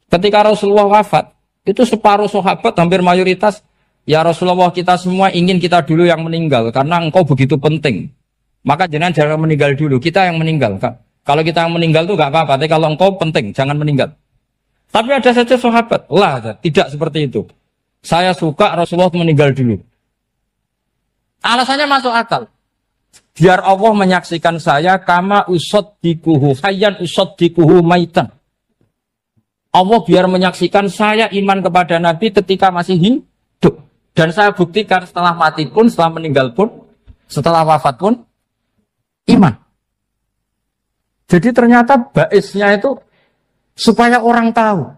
Ketika Rasulullah wafat, itu separuh sahabat hampir mayoritas, ya Rasulullah kita semua ingin kita dulu yang meninggal karena engkau begitu penting. Maka jangan meninggal dulu, kita yang meninggal. Kalau kita yang meninggal itu gak apa-apa, tapi kalau engkau penting, jangan meninggal. Tapi ada saja sahabat, lah tidak seperti itu. Saya suka Rasulullah meninggal dulu. Alasannya masuk akal. Biar Allah menyaksikan saya kama usaddikuhu hayyan usaddikuhu maitan. Allah biar menyaksikan saya iman kepada Nabi ketika masih hidup. Dan saya buktikan setelah mati pun, setelah meninggal pun, setelah wafat pun, iman. Jadi ternyata baisnya itu supaya orang tahu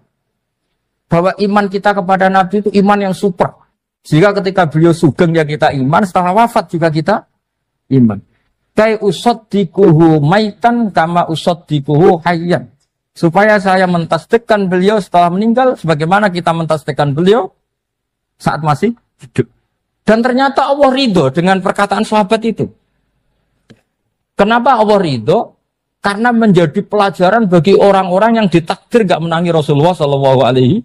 bahwa iman kita kepada Nabi itu iman yang super. Jika ketika beliau sugeng ya kita iman, setelah wafat juga kita iman. Kai usaddikuhu maitan kama usaddikuhu hayyan. Supaya saya mentasdikkan beliau setelah meninggal sebagaimana kita mentasdikkan beliau saat masih hidup. Dan ternyata Allah ridho dengan perkataan sahabat itu. Kenapa Allah ridho? Karena menjadi pelajaran bagi orang-orang yang ditakdir gak menangi Rasulullah SAW.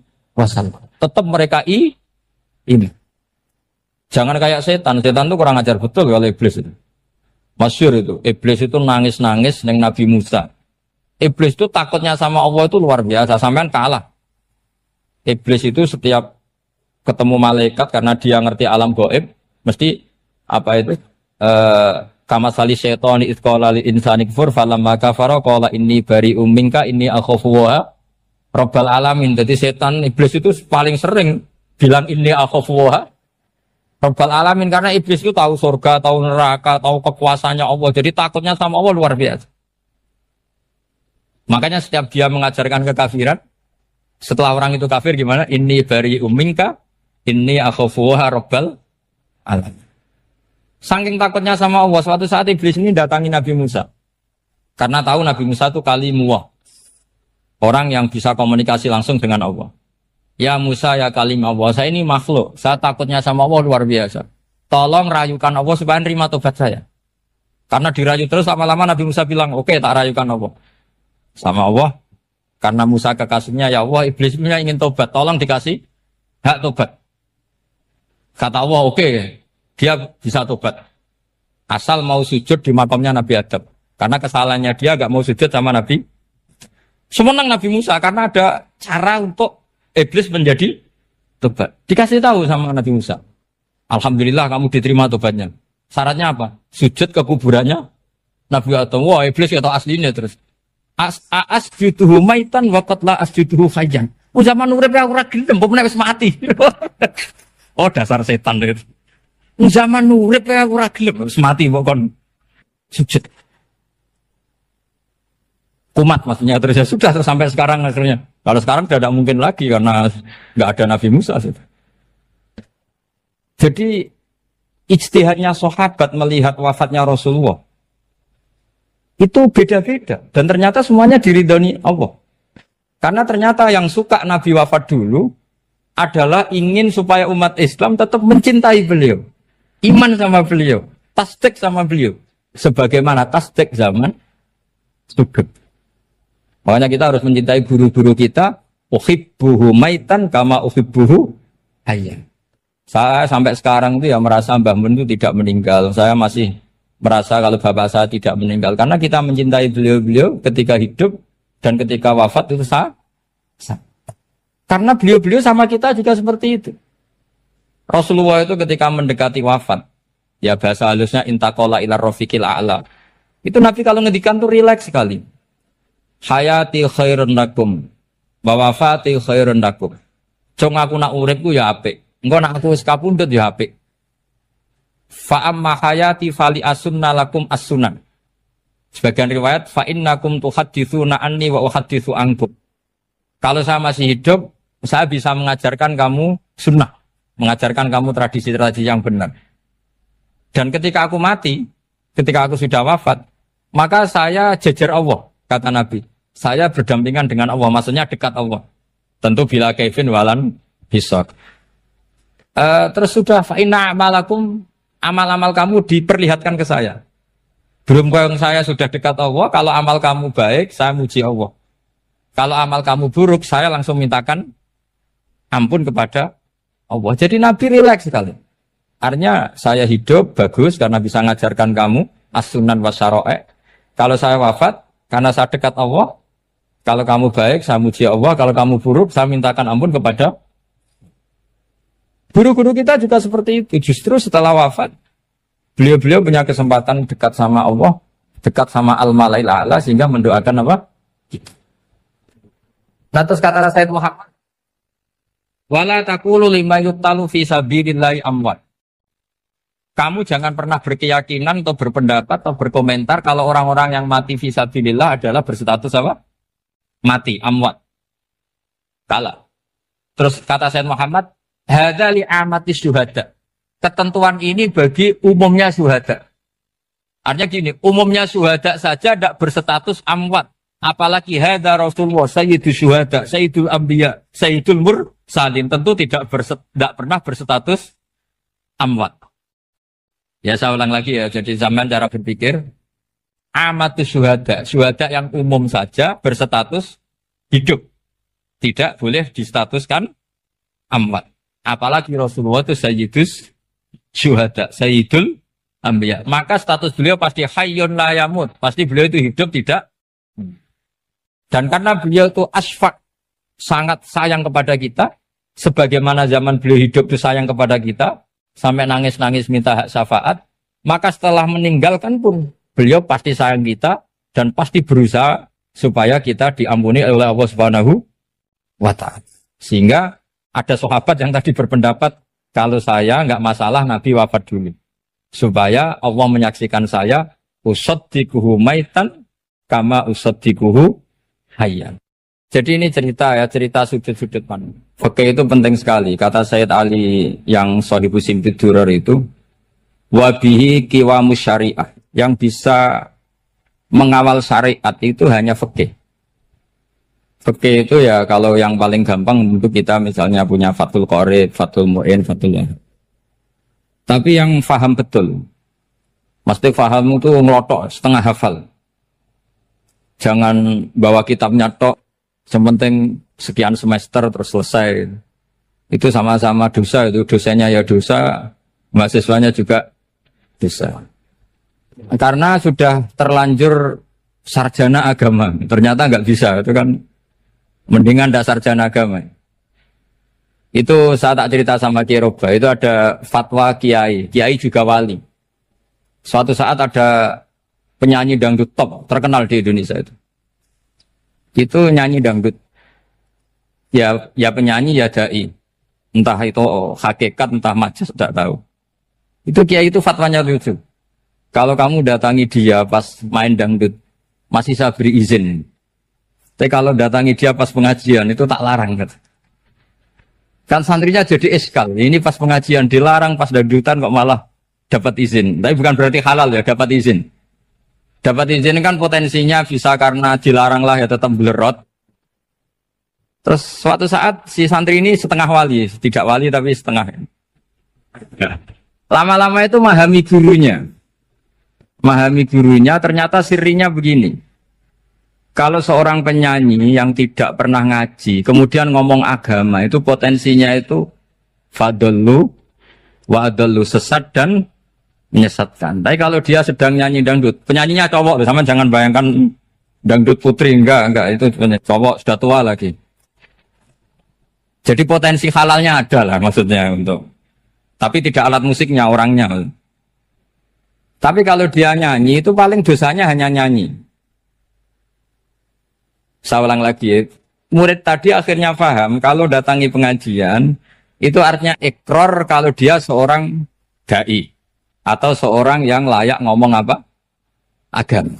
Tetap mereka ini. Jangan kayak setan. Setan itu kurang ajar betul kalau iblis itu. Masyhur itu. Iblis itu nangis-nangis neng Nabi Musa. Iblis itu takutnya sama Allah itu luar biasa. Sampean kalah. Iblis itu setiap ketemu malaikat karena dia ngerti alam gaib, mesti apa itu? Kama sali syaitani idqala li insani kfur falamma kafara qala inni bari'um minka inni akhafu wa rabbal alamin. Jadi setan iblis itu paling sering bilang inni akhafu wa rabbal alamin karena iblis itu tahu surga, tahu neraka, tahu kekuasaannya Allah. Jadi takutnya sama Allah luar biasa. Makanya setiap dia mengajarkan kekafiran, setelah orang itu kafir gimana? Inni bari'um minka inni akhafu wa rabbal alamin. Saking takutnya sama Allah, suatu saat iblis ini datangi Nabi Musa. Karena tahu Nabi Musa itu kalimullah. Orang yang bisa komunikasi langsung dengan Allah. Ya Musa, ya kalim Allah, saya ini makhluk. Saya takutnya sama Allah luar biasa. Tolong rayukan Allah supaya nerima tobat saya. Karena dirayu terus lama-lama Nabi Musa bilang, oke, tak rayukan Allah. Sama Allah. Karena Musa kekasihnya, ya Allah, iblis punya ingin tobat. Tolong dikasih hak tobat. Kata Allah, oke. Dia bisa tobat. Asal mau sujud di makamnya Nabi Adam. Karena kesalahannya dia gak mau sujud sama Nabi. Semenang Nabi Musa karena ada cara untuk iblis menjadi tobat. Dikasih tahu sama Nabi Musa. Alhamdulillah kamu diterima tobatnya. Syaratnya apa? Sujud ke kuburannya Nabi Adam. Wah iblis atau aslinya terus. Asjuduhu maitan wa qatla asjuduhu hayyan. Zaman urip aku ora gelem, mbok nek wis mati. Oh dasar setan itu. Zaman urip aku ora gelem wis mati mbok kon sujud. Kumat maksudnya terus ya sudah sampai sekarang akhirnya. Kalau sekarang tidak mungkin lagi karena nggak ada Nabi Musa. Jadi ijtihadnya sahabat melihat wafatnya Rasulullah itu beda-beda dan ternyata semuanya diridhoni Allah. Karena ternyata yang suka Nabi wafat dulu adalah ingin supaya umat Islam tetap mencintai beliau. Iman sama beliau, tasdik sama beliau. Sebagaimana tasdik zaman sugeng. Makanya kita harus mencintai guru-guru kita. Uhibbuhu maitan kama uhibbuhu hayyan. Saya sampai sekarang itu ya merasa Mbah Mun itu tidak meninggal. Saya masih merasa kalau bapak saya tidak meninggal. Karena kita mencintai beliau-beliau ketika hidup dan ketika wafat itu sama. Karena beliau-beliau sama kita juga seperti itu. Rasulullah itu ketika mendekati wafat, ya bahasa halusnya intaqala ila rafiqil a'la. Itu Nabi kalau ngedikan tuh rileks sekali. Hayati khairun lakum wa wafati khairun lakum. Jong aku nak uripku ya apik. Engko nak aku wis kapundhut ya apik. Fa amma hayati fali asunna lakum as-sunan. Sebagian riwayat fa innakum tuhadditsuna anni wa uhadditsu ankum. Kalau saya masih hidup, saya bisa mengajarkan kamu sunnah, mengajarkan kamu tradisi-tradisi yang benar. Dan ketika aku mati, ketika aku sudah wafat, maka saya jejer Allah, kata Nabi. Saya berdampingan dengan Allah, maksudnya dekat Allah. Tentu bila kaifin walan hisab. Terus sudah fa'inna amalakum, amal-amal kamu diperlihatkan ke saya. Belum yang saya sudah dekat Allah, kalau amal kamu baik, saya muji Allah. Kalau amal kamu buruk, saya langsung mintakan ampun kepada Allah. Jadi Nabi rileks sekali. Artinya saya hidup bagus karena bisa ngajarkan kamu as-sunan wasyaro'e. Kalau saya wafat karena saya dekat Allah. Kalau kamu baik, saya muji Allah. Kalau kamu buruk, saya mintakan ampun kepada. Guru-guru kita juga seperti itu. Justru setelah wafat, beliau-beliau punya kesempatan dekat sama Allah, dekat sama Al-Malail A'la, sehingga mendoakan apa? Nah, terus kata Sayyid Muhammad, wala taqulu lima yuqtalu fi sabilillahi amwat. Kamu jangan pernah berkeyakinan atau berpendapat atau berkomentar kalau orang-orang yang mati fi sabilillah adalah berstatus apa? Mati, amwat. Kalah. Terus kata Sayyid Muhammad, hadza li amatis syuhada. Ketentuan ini bagi umumnya syuhada. Artinya gini, umumnya syuhada saja tidak berstatus amwat. Apalagi hadza Rasulullah, sayyidus syuhada, sayyidul anbiya, sayyidul mursalin. Tentu tidak pernah berstatus amwat. Ya saya ulang lagi ya, jadi zaman cara berpikir amatus syuhada, syuhada yang umum saja berstatus hidup, tidak boleh distatuskan amwat. Apalagi Rasulullah itu sayyidus syuhada, sayyidul anbiya. Maka status beliau pasti hayyun la yamut, pasti beliau itu hidup tidak. Dan karena beliau itu asfaq, sangat sayang kepada kita, sebagaimana zaman beliau hidup itu sayang kepada kita, sampai nangis-nangis minta hak syafaat, maka setelah meninggalkan pun beliau pasti sayang kita dan pasti berusaha supaya kita diampuni oleh Allah Subhanahu wa ta'ala. Sehingga ada sahabat yang tadi berpendapat kalau saya nggak masalah Nabi wafat dulu, supaya Allah menyaksikan saya usaddiquhu maitan kama usaddiquhu hayyan. Jadi ini cerita ya, cerita sudut-sudut mana. Fikih itu penting sekali. Kata Sayyid Ali yang Shahibu Simtid Durar itu, wabihi qiwamus syariah. Yang bisa mengawal syariat itu hanya fikih. Fikih itu ya kalau yang paling gampang untuk kita misalnya punya Fathul Qorib, Fathul Mu'in, Fathul Wahab. Tapi yang faham betul, mesti faham itu ngelotok, setengah hafal. Jangan bawa kitabnya tok, sementing sekian semester terus selesai. Itu sama-sama dosa, itu dosanya ya dosa, mahasiswanya juga dosa. Karena sudah terlanjur sarjana agama, ternyata nggak bisa, itu kan mendingan dah sarjana agama. Itu saya tak cerita sama Kiai Roba, itu ada fatwa Kiai, Kiai juga wali. Suatu saat ada penyanyi dangdut top terkenal di Indonesia itu nyanyi dangdut. Ya penyanyi ya dai. Entah itu hakikat, entah majas, tidak tahu. Itu Kiai itu fatwanya lucu. Kalau kamu datangi dia pas main dangdut, masih saya beri izin. Tapi kalau datangi dia pas pengajian, itu tak larang. Kan santrinya jadi eskal. Ini pas pengajian dilarang, pas dangdutan kok malah dapat izin. Tapi bukan berarti halal ya, dapat izin. Dapat izin kan potensinya bisa karena dilarang lah ya tetap belerot. Terus suatu saat si santri ini setengah wali, tidak wali tapi setengah. Lama-lama itu memahami gurunya. Memahami gurunya ternyata sirinya begini. Kalau seorang penyanyi yang tidak pernah ngaji, kemudian ngomong agama, itu potensinya itu fadallu wa adallu, sesat dan menyesatkan. Tapi kalau dia sedang nyanyi dangdut, penyanyinya cowok, sama jangan bayangkan dangdut putri, enggak, itu cowok sudah tua lagi. Jadi potensi halalnya ada lah maksudnya untuk. Tapi tidak alat musiknya, orangnya. Tapi kalau dia nyanyi, itu paling dosanya hanya nyanyi. Saya ulang lagi, murid tadi akhirnya paham, kalau datangi pengajian, itu artinya ikrar kalau dia seorang da'i. Atau seorang yang layak ngomong apa? Agama.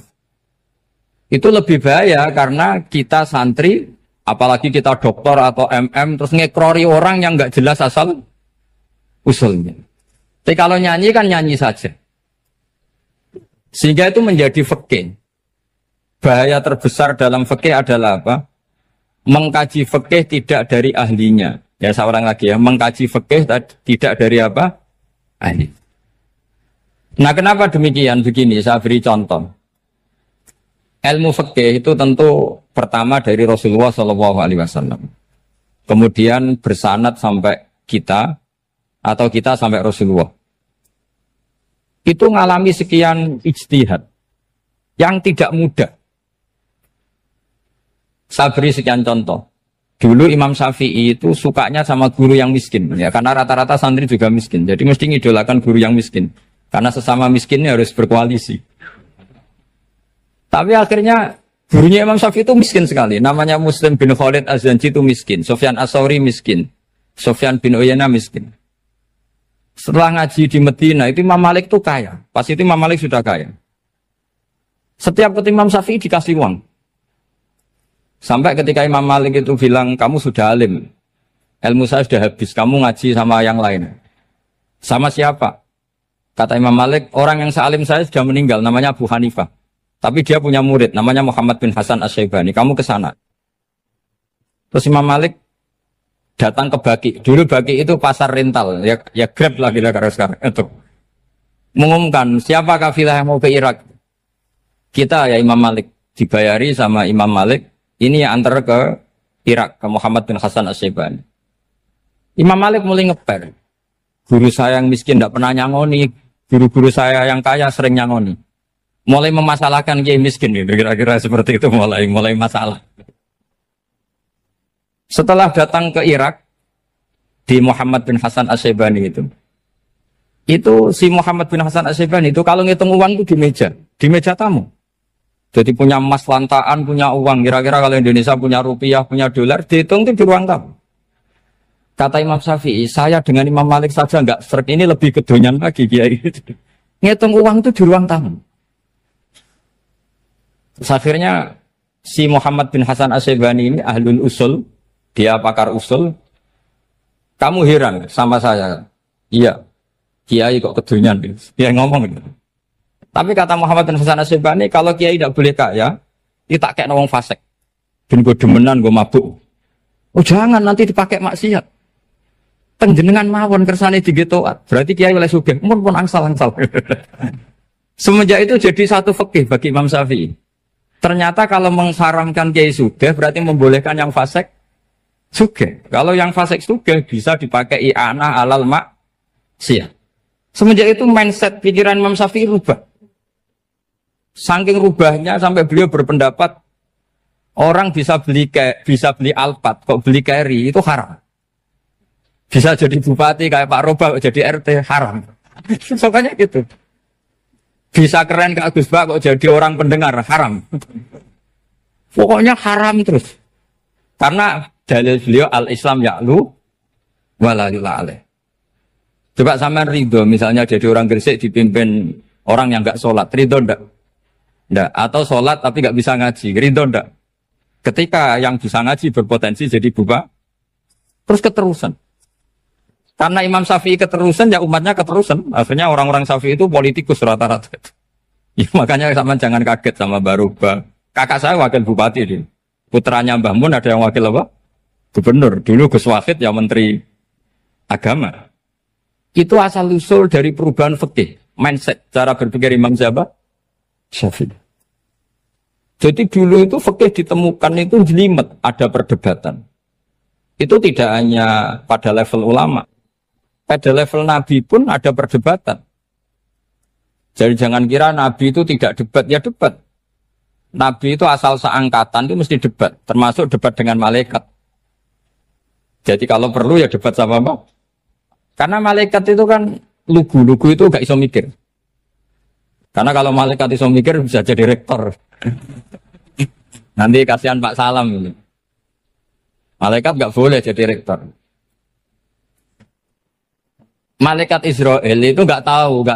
Itu lebih bahaya karena kita santri, apalagi kita doktor atau MM, terus ngekrori orang yang nggak jelas asal usulnya. Tapi kalau nyanyi kan nyanyi saja. Sehingga itu menjadi fikih. Bahaya terbesar dalam fikih adalah apa? Mengkaji fikih tidak dari ahlinya. Ya saya ulang lagi ya, mengkaji fikih tidak dari apa? Ahli. Nah kenapa demikian? Begini, saya beri contoh. Ilmu fikih itu tentu pertama dari Rasulullah Shallallahu Alaihi Wasallam, kemudian bersanad sampai kita atau kita sampai Rasulullah. Itu ngalami sekian ijtihad yang tidak mudah. Saya beri sekian contoh. Dulu Imam Syafi'i itu sukanya sama guru yang miskin, ya karena rata-rata santri juga miskin. Jadi mesti ngidolakan guru yang miskin, karena sesama miskinnya harus berkoalisi. Tapi akhirnya gurunya Imam Syafi'i itu miskin sekali. Namanya Muslim bin Khalid Az-Zanji itu miskin, Sufyan As-Tsauri miskin, Sufyan bin Uyainah miskin. Setelah ngaji di Medina itu Imam Malik itu kaya. Pas itu Imam Malik sudah kaya. Setiap ketemu Imam Syafi'i dikasih uang. Sampai ketika Imam Malik itu bilang, kamu sudah alim, ilmu saya sudah habis, kamu ngaji sama yang lain. Sama siapa? Kata Imam Malik, orang yang sealim saya sudah meninggal, namanya Abu Hanifah. Tapi dia punya murid, namanya Muhammad bin Hasan Asy-Syaibani, kamu ke sana. Terus Imam Malik datang ke Baki. Dulu Baki itu pasar rental, ya Grab lah kira-kira sekarang. Untuk mengumumkan, siapa kafilah yang mau ke Irak? Kita ya Imam Malik, dibayari sama Imam Malik. Ini yang antar ke Irak, ke Muhammad bin Hasan Asy-Syaibani. Imam Malik mulai ngeper. Guru saya yang miskin tidak pernah nyangoni, guru-guru saya yang kaya sering nyangoni. Mulai memasalahkan kiai miskin, gitu. Kira-kira seperti itu mulai masalah. Setelah datang ke Irak, di Muhammad bin Hasan Asy-Syaibani itu si Muhammad bin Hasan Asy-Syaibani itu kalau ngitung uang itu di meja tamu. Jadi punya emas lantaan, punya uang. Kira-kira kalau Indonesia punya rupiah, punya dolar, dihitung itu di ruang tamu. Kata Imam Syafi'i, saya dengan Imam Malik saja enggak seret, ini lebih kedonyan lagi kiai. Ngitung uang itu di ruang tamu. Terus akhirnya si Muhammad bin Hasan Asy-Syaibani ini ahlul usul, dia pakar usul. Kamu heran sama saya? Iya, kiai kok kedonyan. Dia ngomong gitu. Tapi kata Muhammad bin Hasan Asy-Syaibani, kalau kiai tidak boleh kaya, dia tak kayak nawang fasik. Ben gue demenan, gue mabuk. Oh jangan, nanti dipakai maksiat. Tenjenengan mawon kersane digetoat. Berarti kiai oleh sugih, pun angsal-angsal. Semenjak itu jadi satu fikih bagi Imam Syafi'i. Ternyata kalau mengharamkan kiai sugih, berarti membolehkan yang fasik sugih. Kalau yang fasik sugih bisa dipakai i'anah alal maksiat. Semenjak itu mindset pikiran Imam Syafi'i rubah. Saking rubahnya sampai beliau berpendapat orang bisa beli Alphard, kok beli carry itu haram. Bisa jadi bupati kayak Pak Roba, kok jadi RT haram. Soalnya gitu. Bisa keren kayak Gus Bak, kok jadi orang pendengar haram. Pokoknya haram terus. Karena dalil beliau al-Islam ya'lu wala yula alaih. Coba sampean ridho misalnya jadi orang Gresik dipimpin orang yang enggak sholat, ridho ndak? Ndak. Atau sholat tapi nggak bisa ngaji, ridho ndak? Ketika yang bisa ngaji berpotensi jadi buba, terus keterusan. Karena Imam Syafi'i keterusan, ya umatnya keterusan. Akhirnya orang-orang Syafi'i itu politikus rata-rata. Ya, makanya sama jangan kaget sama Baruba. Kakak saya wakil bupati ini. Putranya Mbah Mun ada yang wakil apa? Gubernur. Dulu Gus Wahid ya menteri agama. Itu asal usul dari perubahan fikih, mindset, cara berpikir Imam Syafi'i. Jadi dulu itu fikih ditemukan itu jelimet, ada perdebatan. Itu tidak hanya pada level ulama, pada level Nabi pun ada perdebatan. Jadi jangan kira Nabi itu tidak debat, ya debat. Nabi itu asal seangkatan itu mesti debat, termasuk debat dengan malaikat. Jadi kalau perlu ya debat sama apa? Karena malaikat itu kan lugu-lugu itu gak iso mikir. Karena kalau malaikat iso mikir bisa jadi rektor. Nanti kasihan Pak Salam ini. Malaikat gak boleh jadi rektor. Malaikat Israel itu gak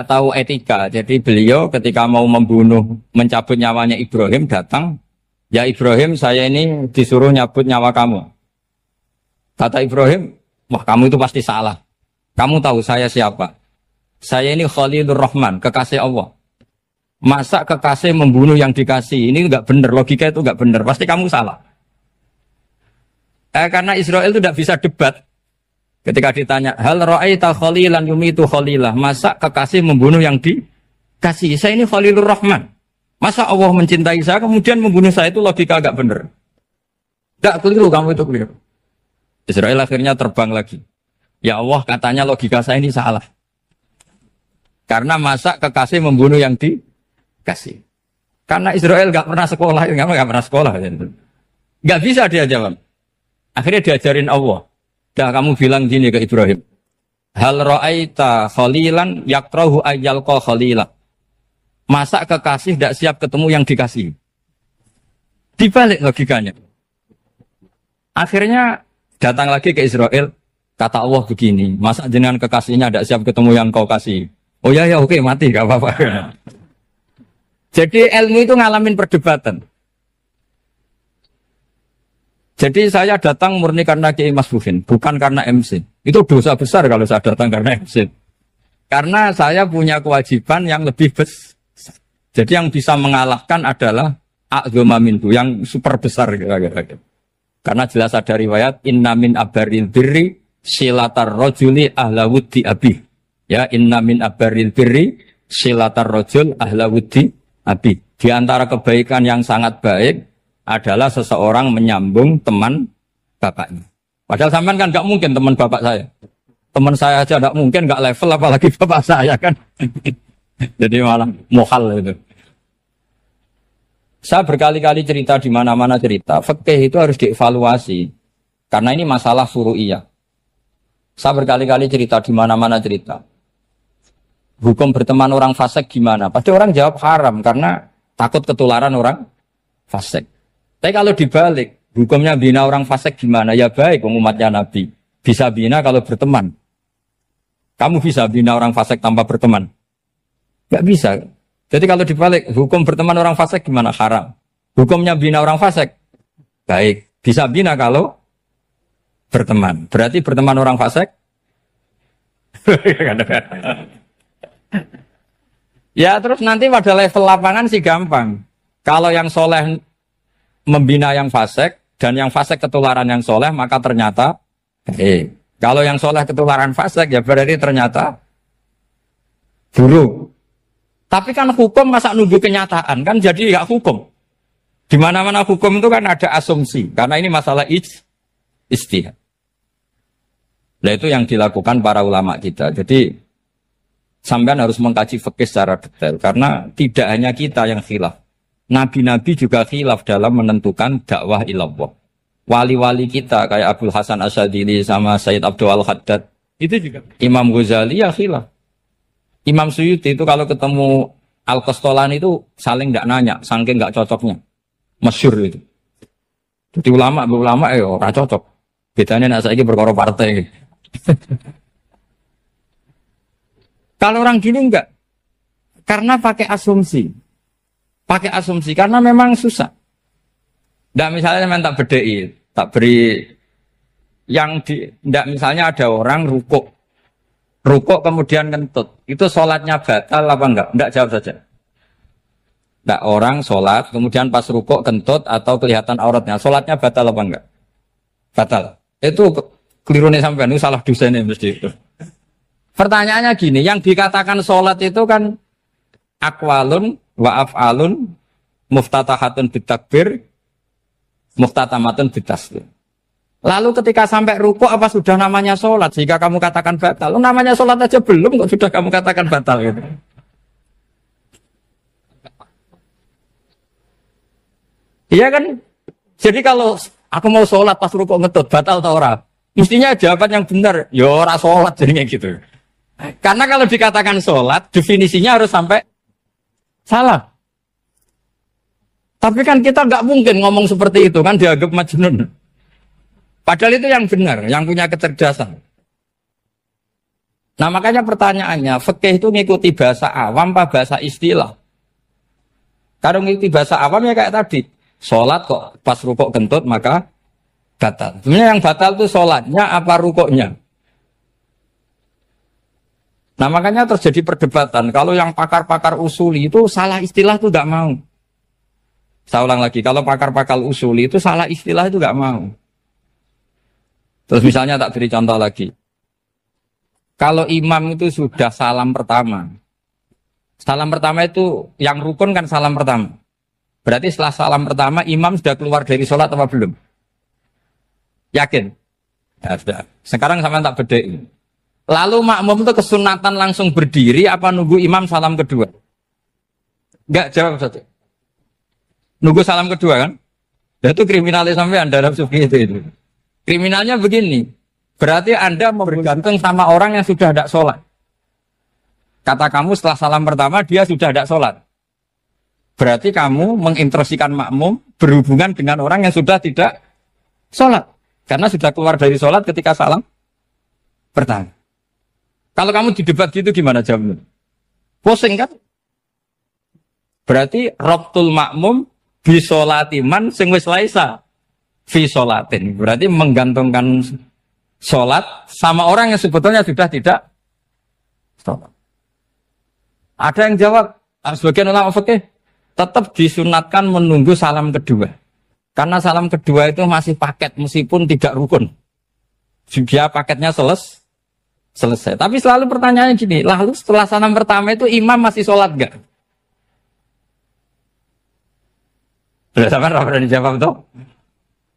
tahu etika. Jadi beliau ketika mau membunuh, mencabut nyawanya Ibrahim datang, ya Ibrahim saya ini disuruh nyabut nyawa kamu. Kata Ibrahim, wah kamu itu pasti salah. Kamu tahu saya siapa? Saya ini Khalilur Rahman, kekasih Allah. Masa kekasih membunuh yang dikasih? Ini enggak benar, logika itu enggak benar. Pasti kamu salah. Karena Israel itu tidak bisa debat. Ketika ditanya, hal ra'aita khalilan yumitu khalilah? Masa kekasih membunuh yang dikasih? Saya ini Khalilur Rahman. Masa Allah mencintai saya kemudian membunuh saya, itu logika enggak benar. Tidak keliru, kamu itu keliru. Israel akhirnya terbang lagi. Ya Allah, katanya logika saya ini salah. Karena masa kekasih membunuh yang dikasih. Karena Israel nggak pernah sekolah, nggak pernah sekolah. Nggak bisa dia jawab. Akhirnya diajarin Allah. Dah kamu bilang gini ke Ibrahim. Hal ra'aita khalilan yakrahu ayyalqa khalila. Masa kekasih tidak siap ketemu yang dikasih. Dibalik logikanya. Akhirnya datang lagi ke Israel. Kata Allah begini. Masa jenengan kekasihnya tidak siap ketemu yang kau kasih. Oh ya oke mati gak apa-apa. Jadi ilmu itu ngalamin perdebatan. Jadi saya datang murni karena Kiai Mas Buhin, bukan karena MC. Itu dosa besar kalau saya datang karena MC. Karena saya punya kewajiban yang lebih besar. Jadi yang bisa mengalahkan adalah a'dzama minhu, yang super besar kira-kira. Karena jelas ada riwayat inna min abaril birri silatar rajuli ahla wuddi abi. Ya, inna min abaril birri silatar rajul ahla wuddi abi. Di antara kebaikan yang sangat baik adalah seseorang menyambung teman bapaknya. Padahal sampean kan nggak mungkin teman bapak saya. Teman saya aja nggak mungkin, nggak level apalagi bapak saya kan. Jadi malah mohal itu. Saya berkali-kali cerita di mana-mana cerita, fikih itu harus dievaluasi. Karena ini masalah furu'iyah. Saya berkali-kali cerita di mana-mana cerita. Hukum berteman orang fasik gimana? Pasti orang jawab haram karena takut ketularan orang fasik. Tapi kalau dibalik, hukumnya bina orang fasik gimana? Ya baik, umatnya Nabi. Bisa bina kalau berteman. Kamu bisa bina orang fasik tanpa berteman? Gak bisa. Jadi kalau dibalik, hukum berteman orang fasik gimana? Haram. Hukumnya bina orang fasik? Baik. Bisa bina kalau berteman. Berarti berteman orang fasik? Ya terus nanti pada level lapangan sih gampang. Kalau yang soleh membina yang fasik, dan yang fasik ketularan yang soleh, maka ternyata kalau yang soleh ketularan fasik, ya berarti ternyata buruk. Tapi kan hukum masa nunggu kenyataan, kan jadi nggak hukum. Di mana-mana hukum itu kan ada asumsi, karena ini masalah ijtihad. Nah itu yang dilakukan para ulama kita. Jadi sampean harus mengkaji fikih secara detail, karena tidak hanya kita yang khilaf. Nabi-nabi juga khilaf dalam menentukan dakwah ilallah. Wali-wali kita kayak Abdul Hasan Asyadili sama Sayyid Abdul Al-Haddad, itu juga. Imam Ghazali ya khilaf. Imam Suyuti itu kalau ketemu Al-Qastolani itu saling tidak nanya, saking nggak cocoknya. Masyhur itu. Jadi ulama ora cocok. Bedanya nak saiki perkara partai. Kalau orang gini enggak. Karena pakai asumsi. Pakai asumsi karena memang susah. Ndak misalnya memang tak bedai, tak beri yang ndak misalnya ada orang rukuk kemudian kentut, itu sholatnya batal apa enggak? Enggak, jawab saja. Enggak, orang sholat kemudian pas rukuk kentut atau kelihatan auratnya, sholatnya batal apa enggak? Batal. Itu keliru nih sampean, itu salah dosennya mesti itu. Pertanyaannya gini, yang dikatakan sholat itu kan aqwalun wa af'alun muftatahatun bitakbir muftatamatun bitaslim. Lalu ketika sampai rukuk apa sudah namanya sholat sehingga kamu katakan batal? Namanya sholat aja belum kok sudah kamu katakan batal gitu. Iya kan? Jadi kalau aku mau sholat pas rukuk ngetut batal atau ora? Mestinya jawaban yang benar, ya ora sholat jadinya gitu. Karena kalau dikatakan sholat definisinya harus sampai salah. Tapi kan kita nggak mungkin ngomong seperti itu kan dianggap majnun. Padahal itu yang benar, yang punya kecerdasan. Nah makanya pertanyaannya, fikih itu ngikuti bahasa awam apa bahasa istilah? Kalau ngikuti bahasa awam ya kayak tadi, sholat kok pas rukuk kentut maka batal. Sebenarnya yang batal itu sholatnya apa rukuknya? Nah makanya terjadi perdebatan. Kalau yang pakar-pakar usuli itu salah istilah itu nggak mau. Saya ulang lagi, kalau pakar-pakar usuli itu salah istilah itu nggak mau. Terus misalnya tak beri contoh lagi. Kalau imam itu sudah salam pertama. Salam pertama itu yang rukun kan salam pertama. Berarti setelah salam pertama imam sudah keluar dari sholat apa belum? Yakin? Ya sudah. Sekarang sama tak bedai. Lalu makmum itu kesunatan langsung berdiri apa nunggu imam salam kedua? Enggak, jawab saja. Nunggu salam kedua kan? Dan itu kriminalis sampai dalam sufi itu. Kriminalnya begini, berarti Anda bergantung sama orang yang sudah tidak sholat. Kata kamu setelah salam pertama dia sudah tidak sholat. Berarti kamu menginstruksikan makmum berhubungan dengan orang yang sudah tidak sholat. Karena sudah keluar dari sholat ketika salam pertama. Kalau kamu di debat gitu gimana jawabnya? Pusing kan? Berarti Rabtul makmum bisolatiman sing wis laisa fi sholatin. Berarti menggantungkan sholat sama orang yang sebetulnya sudah tidak sholat. Ada yang jawab, sebagian ulama fikih tetap disunatkan menunggu salam kedua. Karena salam kedua itu masih paket meskipun tidak rukun. Dia paketnya selesai. Tapi selalu pertanyaannya gini, lalu setelah salam pertama itu imam masih sholat gak? Sudah sama berani jawab toh?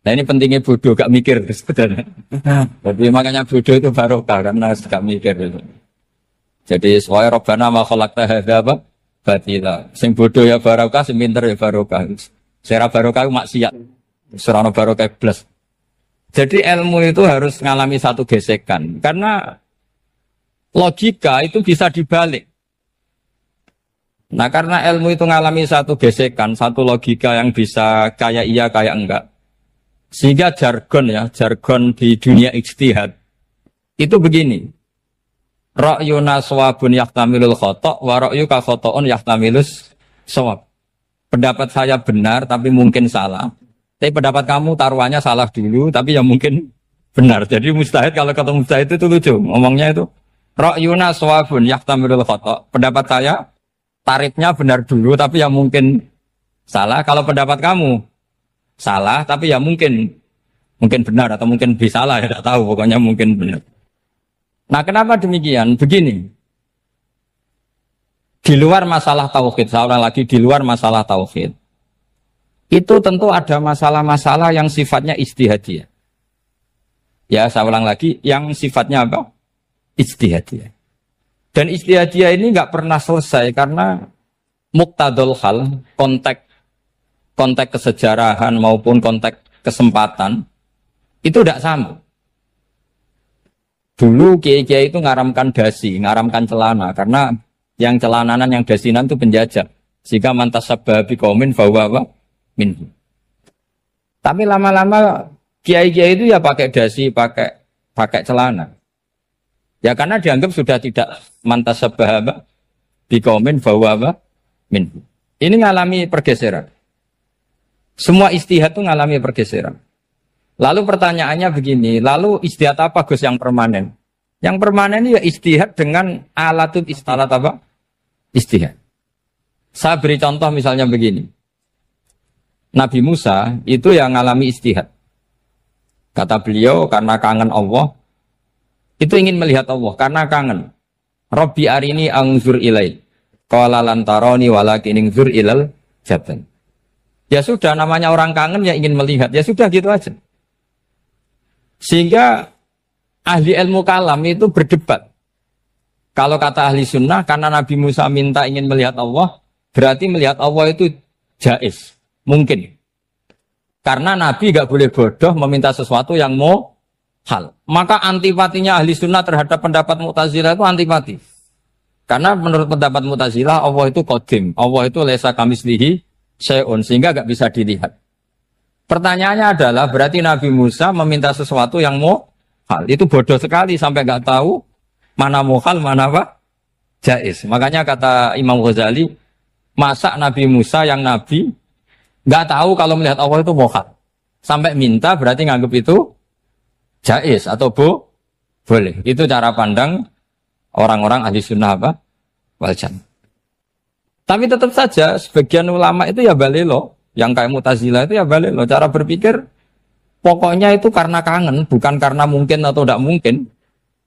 Nah ini pentingnya bodoh, gak mikir sebenarnya. Jadi makanya bodoh itu barokah karena gak mikir. Jadi soalnya Rabbana ma khalaqta hadza apa? Batila. Sing bodoh ya barokah, sing pinter ya barokah. Sera barokah maksiat. Serana barokah plus. Jadi ilmu itu harus mengalami satu gesekan karena logika itu bisa dibalik. Nah karena ilmu itu mengalami satu gesekan, satu logika yang bisa kayak iya kayak enggak. Sehingga jargon di dunia ijtihad itu begini. Ra'yuna shawabun yahtamilul khata' wa ra'yuka khata'un yahtamilus shawab. Pendapat saya benar tapi mungkin salah. Tapi pendapat kamu taruhannya salah dulu tapi ya mungkin benar. Jadi mustahid kalau kata mustahid itu lucu. Ngomongnya itu ra'yuna shawabun yahtamilul khata'. Pendapat saya tarifnya benar dulu tapi ya mungkin salah. Kalau pendapat kamu salah tapi ya mungkin benar atau mungkin bisa salah ya tidak tahu pokoknya mungkin benar. Nah kenapa demikian? Begini, di luar masalah tauhid, saya ulang lagi di luar masalah tauhid itu tentu ada masalah-masalah yang sifatnya ijtihadiyah. Ya saya ulang lagi yang sifatnya apa? Ijtihadiyah. Dan ijtihadiyah ini nggak pernah selesai karena muqtadul hal, konteks kesejarahan maupun konteks kesempatan itu tidak sama. Dulu kiai-kiai itu ngaramkan dasi, ngaramkan celana karena yang celananan yang dasinan itu penjajah. Sehingga mantas sababi kaumin bahwa apa? Minhu. Tapi lama-lama kiai-kiai itu ya pakai dasi, pakai celana. Ya karena dianggap sudah tidak mantas sabah bikaumin bahwa apa? Minhu. Ini ngalami pergeseran. Semua istihad itu ngalami pergeseran. Lalu pertanyaannya begini, lalu istihad apa Gus yang permanen? Yang permanen ya istihad dengan alatut istihad apa? Istihad. Saya beri contoh misalnya begini. Nabi Musa itu yang ngalami istihad. Kata beliau karena kangen Allah, itu ingin melihat Allah karena kangen. Rabbi arini anzur ilai. Qala lan tarani walakin anzur ilal jabal. Ya sudah namanya orang kangen ya ingin melihat. Ya sudah gitu aja. Sehingga ahli ilmu kalam itu berdebat. Kalau kata ahli sunnah karena Nabi Musa minta ingin melihat Allah, berarti melihat Allah itu jaiz. Mungkin. Karena Nabi gak boleh bodoh meminta sesuatu yang mau hal. Maka antipatinya ahli sunnah terhadap pendapat Mu'tazilah itu antipati. Karena menurut pendapat Mu'tazilah Allah itu qadim. Allah itu laisa kamislihi syai'un. Sehingga gak bisa dilihat. Pertanyaannya adalah berarti Nabi Musa meminta sesuatu yang mau hal. Itu bodoh sekali sampai gak tahu mana mau hal, mana apa? Jaiz. Makanya kata Imam Ghazali, masa Nabi Musa yang Nabi nggak tahu kalau melihat Allah itu mohal. Sampai minta berarti nganggap itu jaiz atau boleh. Itu cara pandang orang-orang ahli sunnah apa? Wal jannah. Tapi tetap saja sebagian ulama itu ya balelo. Yang kayak Mu'tazilah itu ya balelo. Cara berpikir pokoknya itu karena kangen, bukan karena mungkin atau tidak mungkin.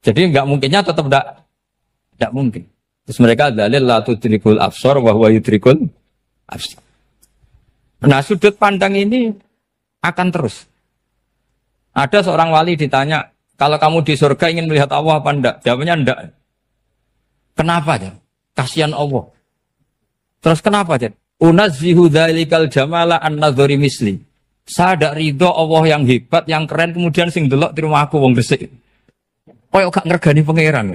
Jadi nggak mungkinnya tetap tidak mungkin. Terus mereka dalil la tudrikul absar wa huwa yudrikul absar. Nah sudut pandang ini akan terus. Ada seorang wali ditanya, kalau kamu di surga ingin melihat Allah apa enggak? Jawabnya enggak. Kenapa ya? Kasihan Allah. Terus kenapa ya? Unazzihu dzalikal jamala an-nadhari misli. Saya tidak ridho Allah yang hebat, yang keren, kemudian sing delok terima aku wong resik. Koyok gak ngergani pangeran.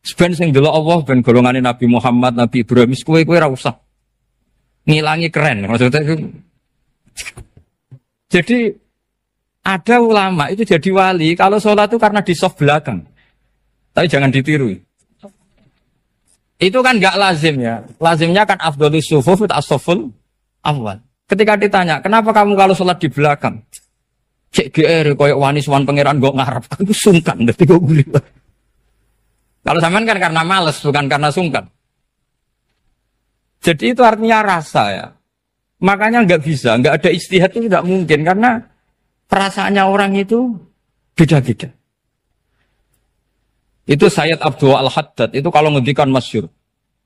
Sebenarnya sing delok Allah ben golongane Nabi Muhammad, Nabi Ibrahim, kowe ra usah ngilangi keren. Maksudnya itu. Jadi ada ulama itu jadi wali kalau sholat itu karena di soft belakang. Tapi jangan ditiru. Itu kan gak lazim ya. Lazimnya kan afdhalus sufuf as-saful awal. Ketika ditanya, kenapa kamu kalau sholat di belakang? Cek GR koyok wani suwan pangeran gak ngarep. Aku sungkan dadi kok guli. Kalau sampean kan karena males, bukan karena sungkan. Jadi itu artinya rasa ya. Makanya nggak bisa, nggak ada ijtihad itu tidak mungkin karena perasaannya orang itu beda-beda. Itu Sayyid Abdul Al-Haddad itu kalau ngendikan masyhur,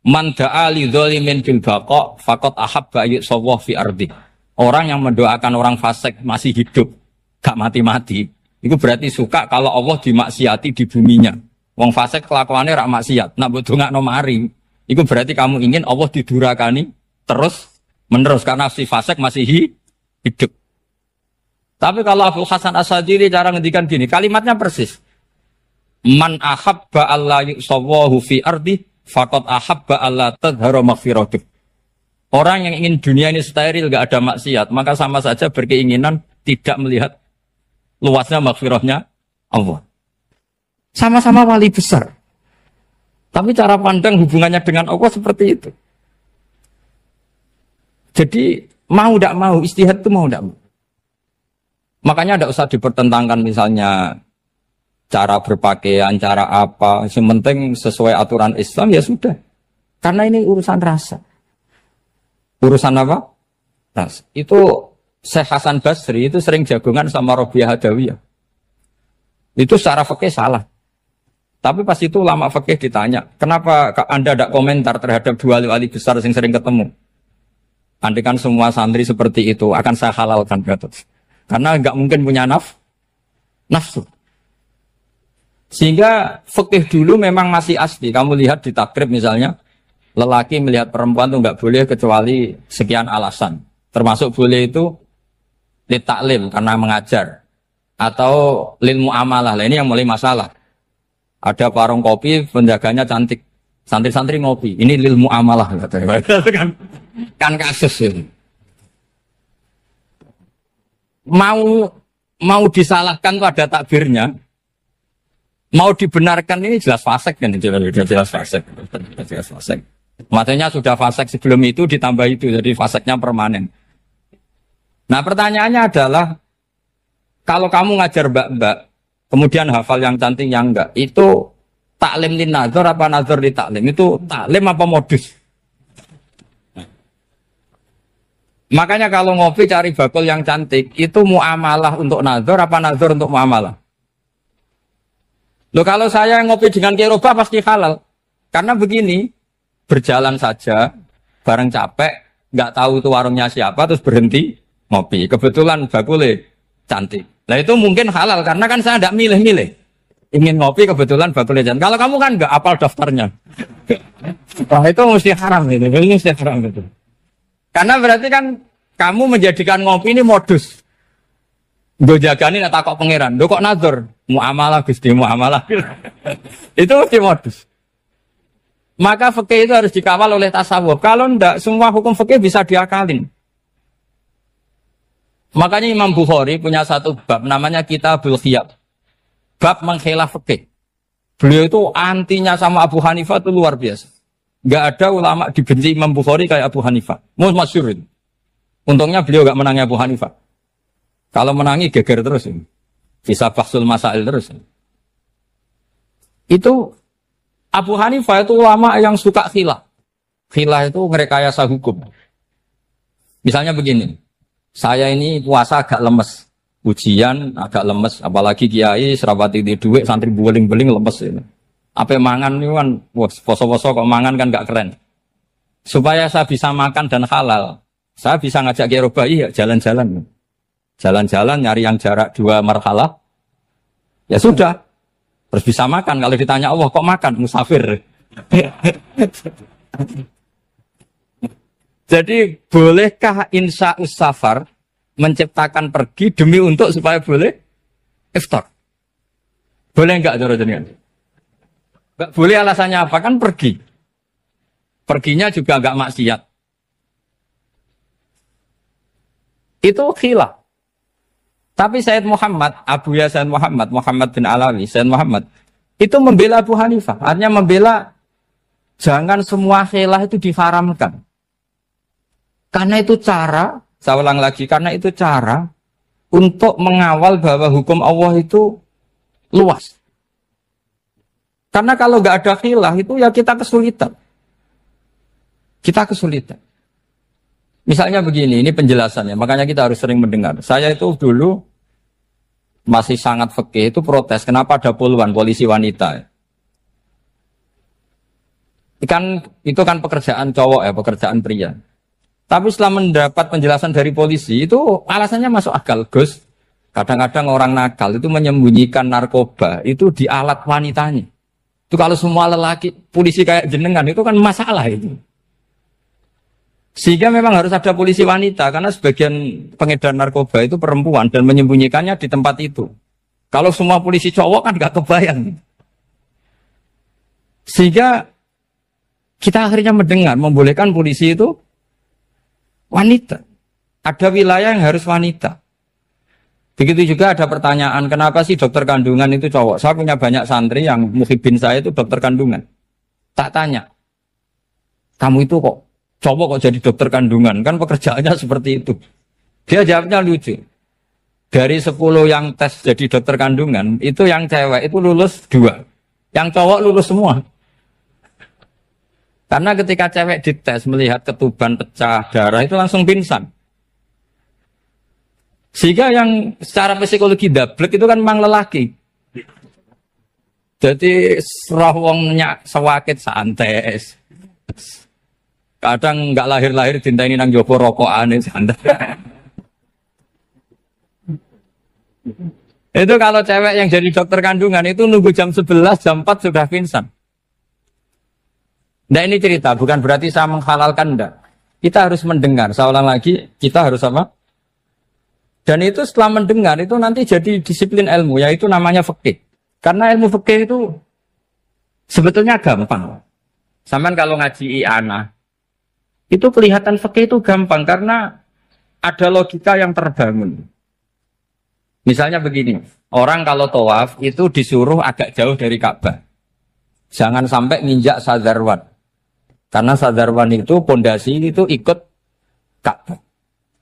man da'a li dzalimin bil baqa faqad ahabba yusawwa fi ardi. Orang yang mendoakan orang fasik masih hidup, gak mati-mati, itu berarti suka kalau Allah dimaksiati di buminya. Wong fasik kelakuannya rak maksiat, nak mbok dongakno mari, itu berarti kamu ingin Allah didurakani terus menerus karena si fasik masih hidup. Tapi kalau Abu Hasan As-Sadili cara ngendikan gini, kalimatnya persis. Man ahabba alla yusawwahu fi ardi faqad ahabba alla tadhharu maghfiratuh. Orang yang ingin dunia ini steril gak ada maksiat, maka sama saja berkeinginan tidak melihat luasnya maghfirahnya Allah. Sama-sama wali besar. Tapi cara pandang hubungannya dengan Allah seperti itu. Jadi mau tidak mau, ijtihad itu mau tidak mau. Makanya tidak usah dipertentangkan misalnya cara berpakaian, cara apa. Yang penting sesuai aturan Islam ya sudah. Karena ini urusan rasa. Urusan apa? Rasa. Itu Syekh Hasan Basri itu sering jagongan sama Robiah Hadawiyah. Itu secara fikih salah. Tapi pas itu ulama fikih ditanya, kenapa Anda tidak komentar terhadap dua wali besar yang sering ketemu? Andaikan semua santri seperti itu, akan saya halalkan. Karena nggak mungkin punya nafsu. Sehingga fikih dulu memang masih asli. Kamu lihat di takrib misalnya, lelaki melihat perempuan itu nggak boleh kecuali sekian alasan. Termasuk boleh itu li taklim karena mengajar. Atau lil muamalah. Lah ini yang mulai masalah. Ada warung kopi, penjaganya cantik. Santri-santri ngopi. Ini lil muamalah. Kan kasus ini. Mau disalahkan tuh ada takbirnya. Mau dibenarkan ini jelas fasik kan? Jelas fasik. Jelas fasik. Maksudnya sudah fasik sebelum itu ditambah itu. Jadi fasiknya permanen. Nah pertanyaannya adalah, kalau kamu ngajar mbak-mbak, kemudian hafal yang cantik yang enggak, itu taklim lin nazar apa nazar di taklim? Itu taklim apa modus? Makanya kalau ngopi cari bakul yang cantik, itu muamalah untuk nazar apa nazar untuk muamalah? Loh kalau saya ngopi dengan kiroba pasti halal. Karena begini, berjalan saja, bareng capek, nggak tahu itu warungnya siapa, terus berhenti ngopi. Kebetulan bakulnya cantik. Nah itu mungkin halal karena kan saya tidak milih-milih. Ingin ngopi kebetulan bakulnya cantik. Kalau kamu kan nggak apal daftarnya. Wah itu mesti haram itu. Mesti haram itu. Karena berarti kan kamu menjadikan ngopi ini modus. Gue jagain tak kok pangeran. Lo kok nazar? Muamalah Gusti muamalah. Itu mesti modus. Maka fikih itu harus dikawal oleh tasawuf. Kalau ndak semua hukum fikih bisa diakalin. Makanya Imam Bukhari punya satu bab namanya Kitabul Khiyab. Bab mengkhilaf fikih. Beliau itu antinya sama Abu Hanifah itu luar biasa. Enggak ada ulama dibenci Imam Bukhari kayak Abu Hanifah. Masyhur itu. Untungnya beliau enggak menangi Abu Hanifah. Kalau menangi geger terus ini. Bisa bahsul masail terus. Itu Abu Hanifah itu ulama yang suka khilaf. Khilaf itu merekayasa hukum. Misalnya begini. Saya ini puasa agak lemes, ujian agak lemes, apalagi kiai serapati di duit, santri beling-beling lemes ini. Apa mangan ini kan, poso-poso kok mangan kan gak keren. Supaya saya bisa makan dan halal, saya bisa ngajak kiai robai ya jalan-jalan. Jalan-jalan nyari yang jarak 2 marhalah, Ya sudah, terus bisa makan. Kalau ditanya Allah kok makan musafir. Jadi bolehkah insa'us safar menciptakan pergi demi untuk supaya boleh iftar? Boleh enggak cara jenengan? Enggak boleh, alasannya apa? Kan pergi. Perginya juga enggak maksiat. Itu khilaf. Tapi Sayyid Muhammad, Abuya Sayyid Muhammad, Muhammad bin Alawi, Sayyid Muhammad, itu membela Abu Hanifah. Artinya membela jangan semua khilaf itu diharamkan. Karena itu cara, saya ulang lagi, karena itu cara untuk mengawal bahwa hukum Allah itu luas. Karena kalau nggak ada khilaf itu ya kita kesulitan. Kita kesulitan. Misalnya begini, ini penjelasannya, makanya kita harus sering mendengar. Saya itu dulu masih sangat fikih, itu protes, kenapa ada puluhan polisi wanita. Itu kan pekerjaan cowok ya, pekerjaan pria. Tapi setelah mendapat penjelasan dari polisi, itu alasannya masuk akal. Gus, kadang-kadang orang nakal itu menyembunyikan narkoba, itu di alat wanitanya. Itu kalau semua lelaki, polisi kayak jenengan, itu kan masalah itu. Sehingga memang harus ada polisi wanita, karena sebagian pengedar narkoba itu perempuan, dan menyembunyikannya di tempat itu. Kalau semua polisi cowok kan gak kebayang. Sehingga kita akhirnya mendengar, membolehkan polisi itu wanita. Ada wilayah yang harus wanita. Begitu juga ada pertanyaan, kenapa sih dokter kandungan itu cowok? Saya punya banyak santri yang muhibin saya itu dokter kandungan. Tak tanya, kamu itu kok cowok kok jadi dokter kandungan? Kan pekerjaannya seperti itu. Dia jawabnya lucu. Dari 10 yang tes jadi dokter kandungan, itu yang cewek itu lulus 2. Yang cowok lulus semua. Karena ketika cewek dites melihat ketuban pecah darah itu langsung pingsan. Sehingga yang secara psikologi dablek itu kan memang lelaki. Jadi roh wongnya sewakit santai. Kadang nggak lahir-lahir cinta ini nang jopo rokokan santai. Itu kalau cewek yang jadi dokter kandungan itu nunggu jam 11, jam 4 sudah pingsan. Nah ini cerita, bukan berarti saya menghalalkan, enggak. Kita harus mendengar, saya ulang lagi, kita harus apa? Dan itu setelah mendengar, itu nanti jadi disiplin ilmu, yaitu namanya fikih. Karena ilmu fikih itu sebetulnya gampang. Sampai kalau ngaji i'anah, itu kelihatan fikih itu gampang, karena ada logika yang terbangun. Misalnya begini, orang kalau tawaf itu disuruh agak jauh dari Ka'bah. Jangan sampai nginjak sadarwan. Karena sadarwan itu pondasi itu ikut Ka'bah.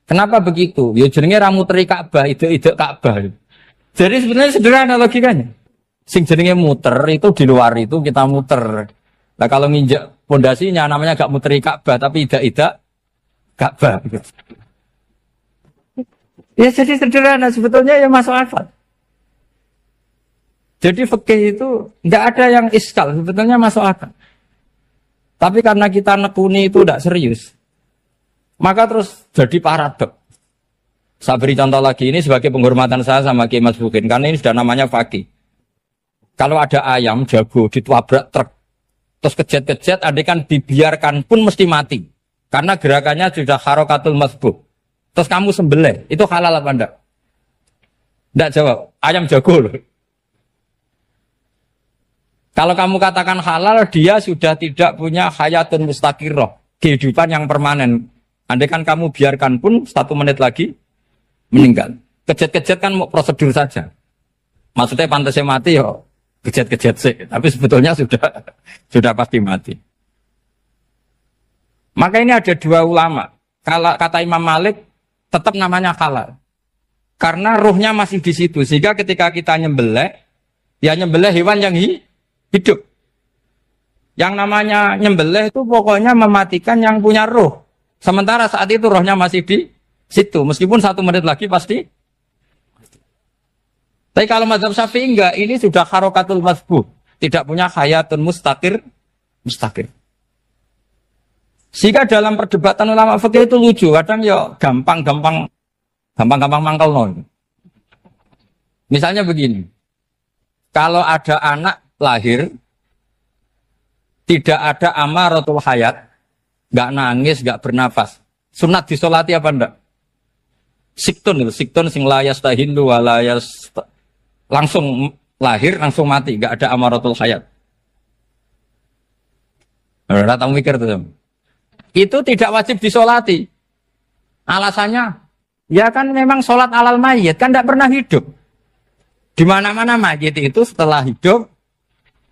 Kenapa begitu? Ya jenenge ra muteri Ka'bah, ide-ide Ka'bah. Jadi sebenarnya sederhana logikanya. Sing jenenge muter itu di luar itu kita muter. Nah kalau nginjak pondasinya namanya gak muteri Ka'bah tapi ide-ide Ka'bah. Ya jadi sederhana sebetulnya ya masuk akal. Jadi fikih itu nggak ada yang iskal, sebetulnya masuk akal. Tapi karena kita nekuni itu tidak serius, maka terus jadi paradok. Saya beri contoh lagi, ini sebagai penghormatan saya sama Kiai Mas Bukin, karena ini sudah namanya fakih. Kalau ada ayam jago ditabrak truk, terus kejet-kejet, adekan dibiarkan pun mesti mati. Karena gerakannya sudah harokatul masbuh. Terus kamu sembelih, itu halal apa enggak? Enggak jawab, ayam jago loh. Kalau kamu katakan halal, dia sudah tidak punya hayatun mustaqirroh, kehidupan yang permanen. Andai kan kamu biarkan pun 1 menit lagi meninggal. Kejet-kejet kan mau prosedur saja. Maksudnya pantasnya mati ya kejet-kejet sih, tapi sebetulnya sudah pasti mati. Maka ini ada 2 ulama. Kalau kata Imam Malik tetap namanya halal. Karena ruhnya masih di situ, sehingga ketika kita nyembelih, ya nyembelih hewan yang hidup. Yang namanya nyembelih itu pokoknya mematikan yang punya roh. Sementara saat itu rohnya masih di situ. Meskipun 1 menit lagi pasti. Tapi kalau mazhab Syafi'i enggak, ini sudah harokatul masbuh. Tidak punya hayatun mustaqir. Sehingga dalam perdebatan ulama fikih itu lucu. Kadang ya gampang mangkal nol. Misalnya begini. Kalau ada anak lahir, tidak ada amaratul hayat, nggak nangis, nggak bernafas. Sunat disolati apa enggak? Siktun sing layas tahindu walayas langsung lahir, langsung mati, nggak ada amaratul hayat. Ora tahu mikir tuh. Itu tidak wajib disolati. Alasannya, ya kan memang sholat alal mayit kan tidak pernah hidup. Di mana-mana mayit itu setelah hidup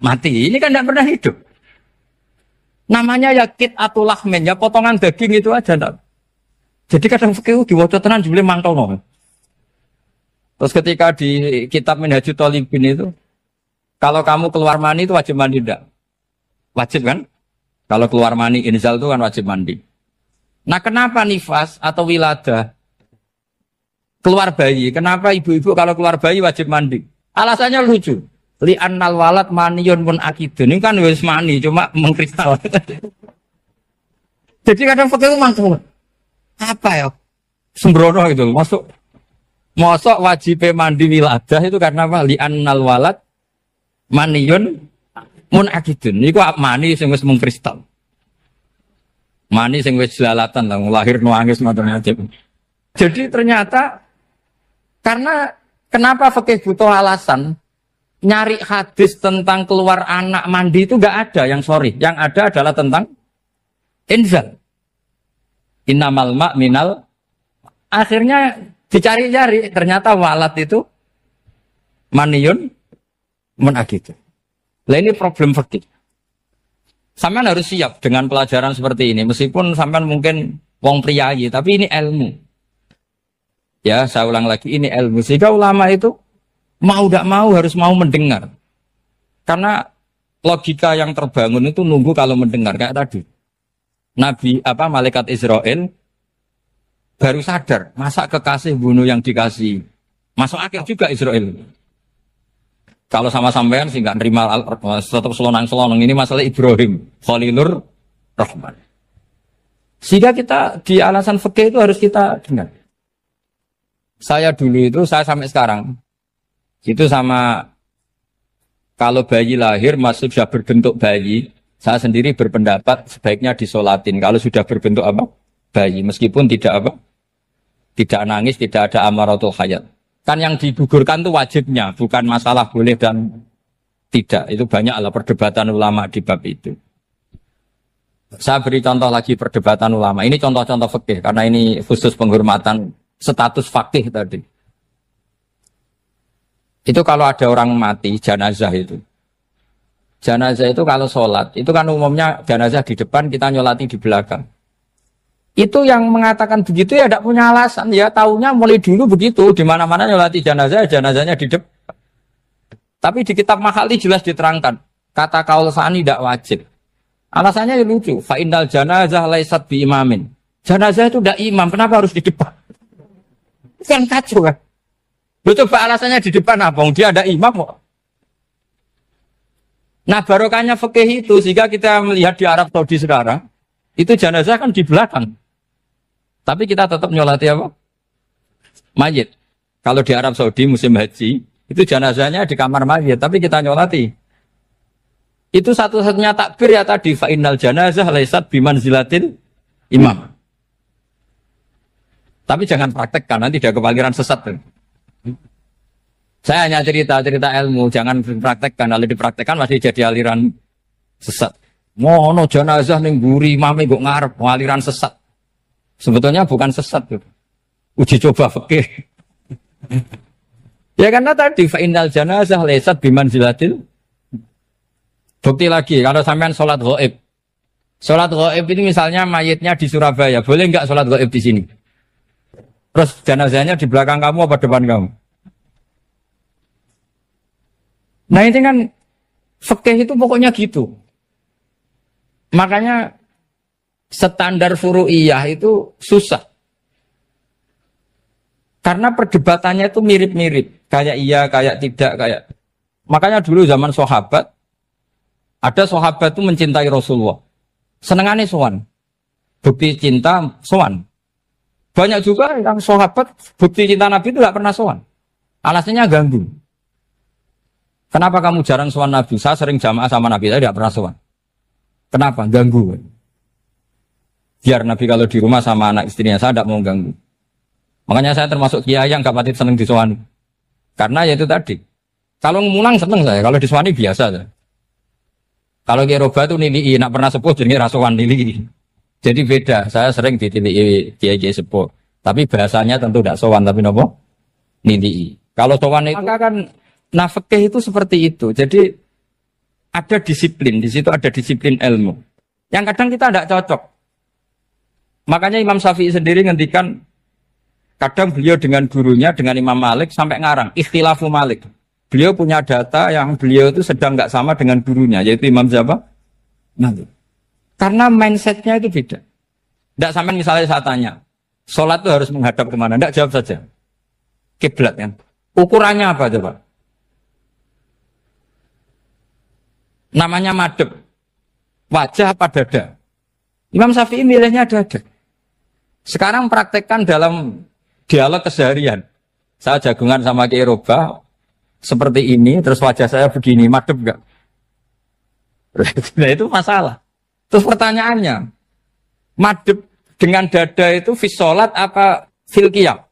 mati. Ini kan tidak pernah hidup. Namanya ya atul lahmin, ya potongan daging itu aja. Enggak. Jadi kadang fikih diwaca tenan jebule mangkelno. Terus ketika di kitab Minhajul Thalibin itu, kalau kamu keluar mani itu wajib mandi enggak? Wajib kan? Kalau keluar mani inzal itu kan wajib mandi. Nah kenapa nifas atau wiladah keluar bayi? Kenapa ibu-ibu kalau keluar bayi wajib mandi? Alasannya lucu. Li'annal walad maniyun pun akidun. Ini kan wis mani, cuma mengkristal. Jadi kadang fakir itu mangkel. Apa ya? Sembrono gitu. Masuk wajib mandi wiladah itu karena apa? Li'annal walad maniyun mun akidun. Ini kok mani sing wis mengkristal. Mani sing wis jelalatan lah, lahir nuangis macam-macam. Jadi ternyata karena kenapa fikih butuh alasan nyari hadis tentang keluar anak mandi itu enggak ada yang sorry. Yang ada adalah tentang inzal. Innamal ma' minal. Akhirnya dicari-cari ternyata walad itu maniyun munakid. Lah ini problem fikih. Sampean harus siap dengan pelajaran seperti ini. Meskipun sampean mungkin wong priayi, tapi ini ilmu. Ya, saya ulang lagi, ini ilmu. Sehingga ulama itu mau tidak mau harus mau mendengar. Karena logika yang terbangun itu nunggu kalau mendengar kayak tadi. Nabi malaikat Israel baru sadar, masa kekasih bunuh yang dikasih. Masuk akhir juga Israel. Kalau sama sampean sih nggak nerima tetap selonang-selonang ini masalah Ibrahim Khalilur Rahman. Sehingga kita di alasan fikih itu harus kita dengar. Saya dulu itu saya sampai sekarang itu sama kalau bayi lahir masih sudah berbentuk bayi, saya sendiri berpendapat sebaiknya disolatin kalau sudah berbentuk bayi meskipun tidak tidak nangis, tidak ada amaratul hayat. Kan yang digugurkan itu wajibnya, bukan masalah boleh dan tidak. Itu banyaklah perdebatan ulama di bab itu. Saya beri contoh lagi perdebatan ulama. Ini contoh-contoh fikih, karena ini khusus penghormatan status fakih tadi. Itu kalau ada orang mati, jenazah itu. Jenazah itu kalau sholat, itu kan umumnya jenazah di depan, kita nyolati di belakang. Itu yang mengatakan begitu ya tidak punya alasan, ya taunya mulai dulu begitu, di mana-mana nyolati jenazah, jenazahnya di depan. Tapi di kitab Makhali jelas diterangkan, kata kaul sani tidak wajib. Alasannya ya lucu, fa innal janazah laisat bi imamin. Jenazah itu tidak imam, kenapa harus di depan? Kan kacau kan? Lu coba alasannya di depan apa? Dia ada imam kok. Nah barokahnya fikih itu, sehingga kita melihat di Arab Saudi sekarang, itu jenazah kan di belakang. Tapi kita tetap nyolati apa? Mayit. Kalau di Arab Saudi musim haji, itu jenazahnya di kamar mayit, tapi kita nyolati. Itu satu-satunya takbir ya tadi, fa innal janazah laisat bimanzilatil imam. Tapi jangan praktekkan, nanti dia kepaliran sesat. Saya hanya cerita ilmu, jangan dipraktekkan. Kalau dipraktekkan masih jadi aliran sesat. Mono jenazah ning mburi imame kok ngarep aliran sesat. Sebetulnya bukan sesat tuh. Uji coba fikih. Ya karena tadi fa innal janazah laisat bimanzilatil. Bukti lagi kalau sampean salat ghaib. Salat ghaib ini misalnya mayitnya di Surabaya, boleh enggak salat ghaib di sini? Terus jenazahnya di belakang kamu apa depan kamu? Nah ini kan fikih itu pokoknya gitu. Makanya standar furu'iyah itu susah. Karena perdebatannya itu mirip-mirip. Kayak iya, kayak tidak, kayak. Makanya dulu zaman sahabat, ada sahabat itu mencintai Rasulullah. Senengannya sowan. Bukti cinta sowan. Banyak juga yang sahabat bukti cinta Nabi itu tidak pernah sowan. Alasannya ganggu. Kenapa kamu jarang sowan Nabi? Saya sering jamaah sama Nabi, saya tidak pernah sowan. Kenapa? Ganggu. Biar Nabi kalau di rumah sama anak istrinya, saya tidak mau ganggu. Makanya saya termasuk kiai yang gak pati seneng disowani. Karena ya itu tadi. Kalau ngulang seneng saya, kalau disowani biasa saya. Kalau kiai roba itu nilai, nak pernah sepuh jadi rasuan nilai. Jadi beda, saya sering ditilii kiai sepuh. Tapi bahasanya tentu tidak sowan, tapi nopo nilai. Kalau sowan itu maka kan nafkah itu seperti itu. Jadi ada disiplin, di situ ada disiplin ilmu. Yang kadang kita tidak cocok. Makanya Imam Syafi'i sendiri ngendikan, kadang beliau dengan gurunya, dengan Imam Malik sampai ngarang, ikhtilafu Malik. Beliau punya data yang beliau itu sedang nggak sama dengan gurunya, yaitu Imam siapa? Malik. Karena mindsetnya itu beda. Tidak sampai misalnya saya tanya, sholat itu harus menghadap kemana? Tidak, jawab saja. Kiblat kan. Ukurannya apa coba? Namanya madhep. Wajah apa dada? Imam Syafi'i milihnya dada. Sekarang praktekkan dalam dialog keseharian. Saya jagungan sama Kiai Roba seperti ini, terus wajah saya begini, madhep enggak? Nah itu masalah. Terus pertanyaannya, madhep dengan dada itu fis sholat apa fil qiyam?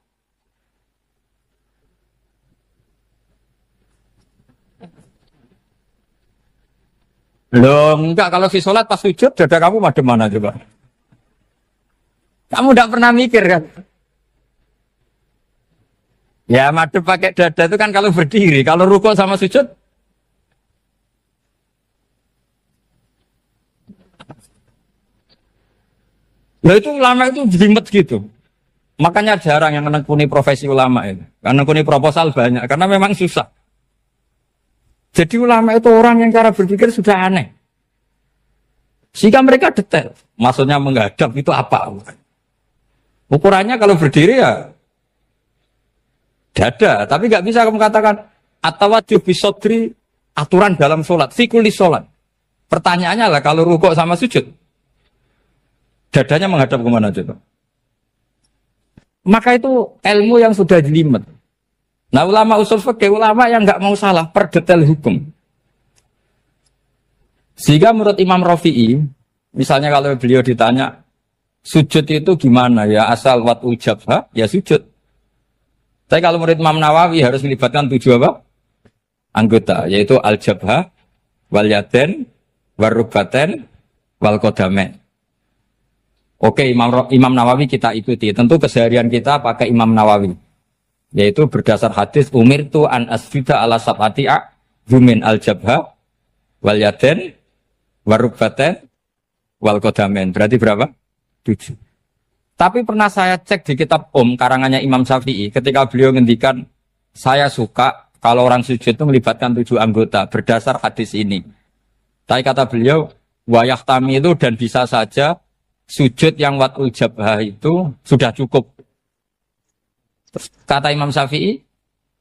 Loh, enggak, kalau fis sholat pas sujud, dada kamu madhep mana coba? Kamu enggak pernah mikir kan? Ya madhep pakai dada itu kan kalau berdiri, kalau rukuk sama sujud. Loh itu ulama itu jelimet gitu. Makanya jarang yang menekuni profesi ulama itu. Karena menekuni proposal banyak, karena memang susah. Jadi ulama itu orang yang cara berpikir sudah aneh. Sehingga mereka detail. Maksudnya menghadap itu apa? Ukurannya kalau berdiri ya dada. Tapi nggak bisa kamu katakan atawajjuh bisodri aturan dalam sholat. Fikuli sholat. Pertanyaannya lah kalau rukuk sama sujud. Dadanya menghadap kemana coba? Maka itu ilmu yang sudah jelimet. Nah ulama usul fikih, ulama yang nggak mau salah per detail hukum. Sehingga menurut Imam Rafi'i, misalnya kalau beliau ditanya, sujud itu gimana ya, asal wat'ul jabha, ya sujud. Tapi kalau menurut Imam Nawawi harus melibatkan 7 apa? Anggota, yaitu al-jabha, wal yaden, warubaten, wal kodamen. Oke, Imam Nawawi kita ikuti. Tentu keseharian kita pakai Imam Nawawi. Yaitu berdasar hadis umirtu an asjuda ala sab'ati a'zumin al-jabha wal yaden warubaten wal kodamen. Berarti berapa? 7. Tapi pernah saya cek di kitab karangannya Imam Syafi'i ketika beliau ngendikan saya suka kalau orang sujud itu melibatkan 7 anggota berdasar hadis ini. Tapi kata beliau wayahtami itu dan bisa saja sujud yang watul jabhah itu sudah cukup. Terus kata Imam Syafi'i,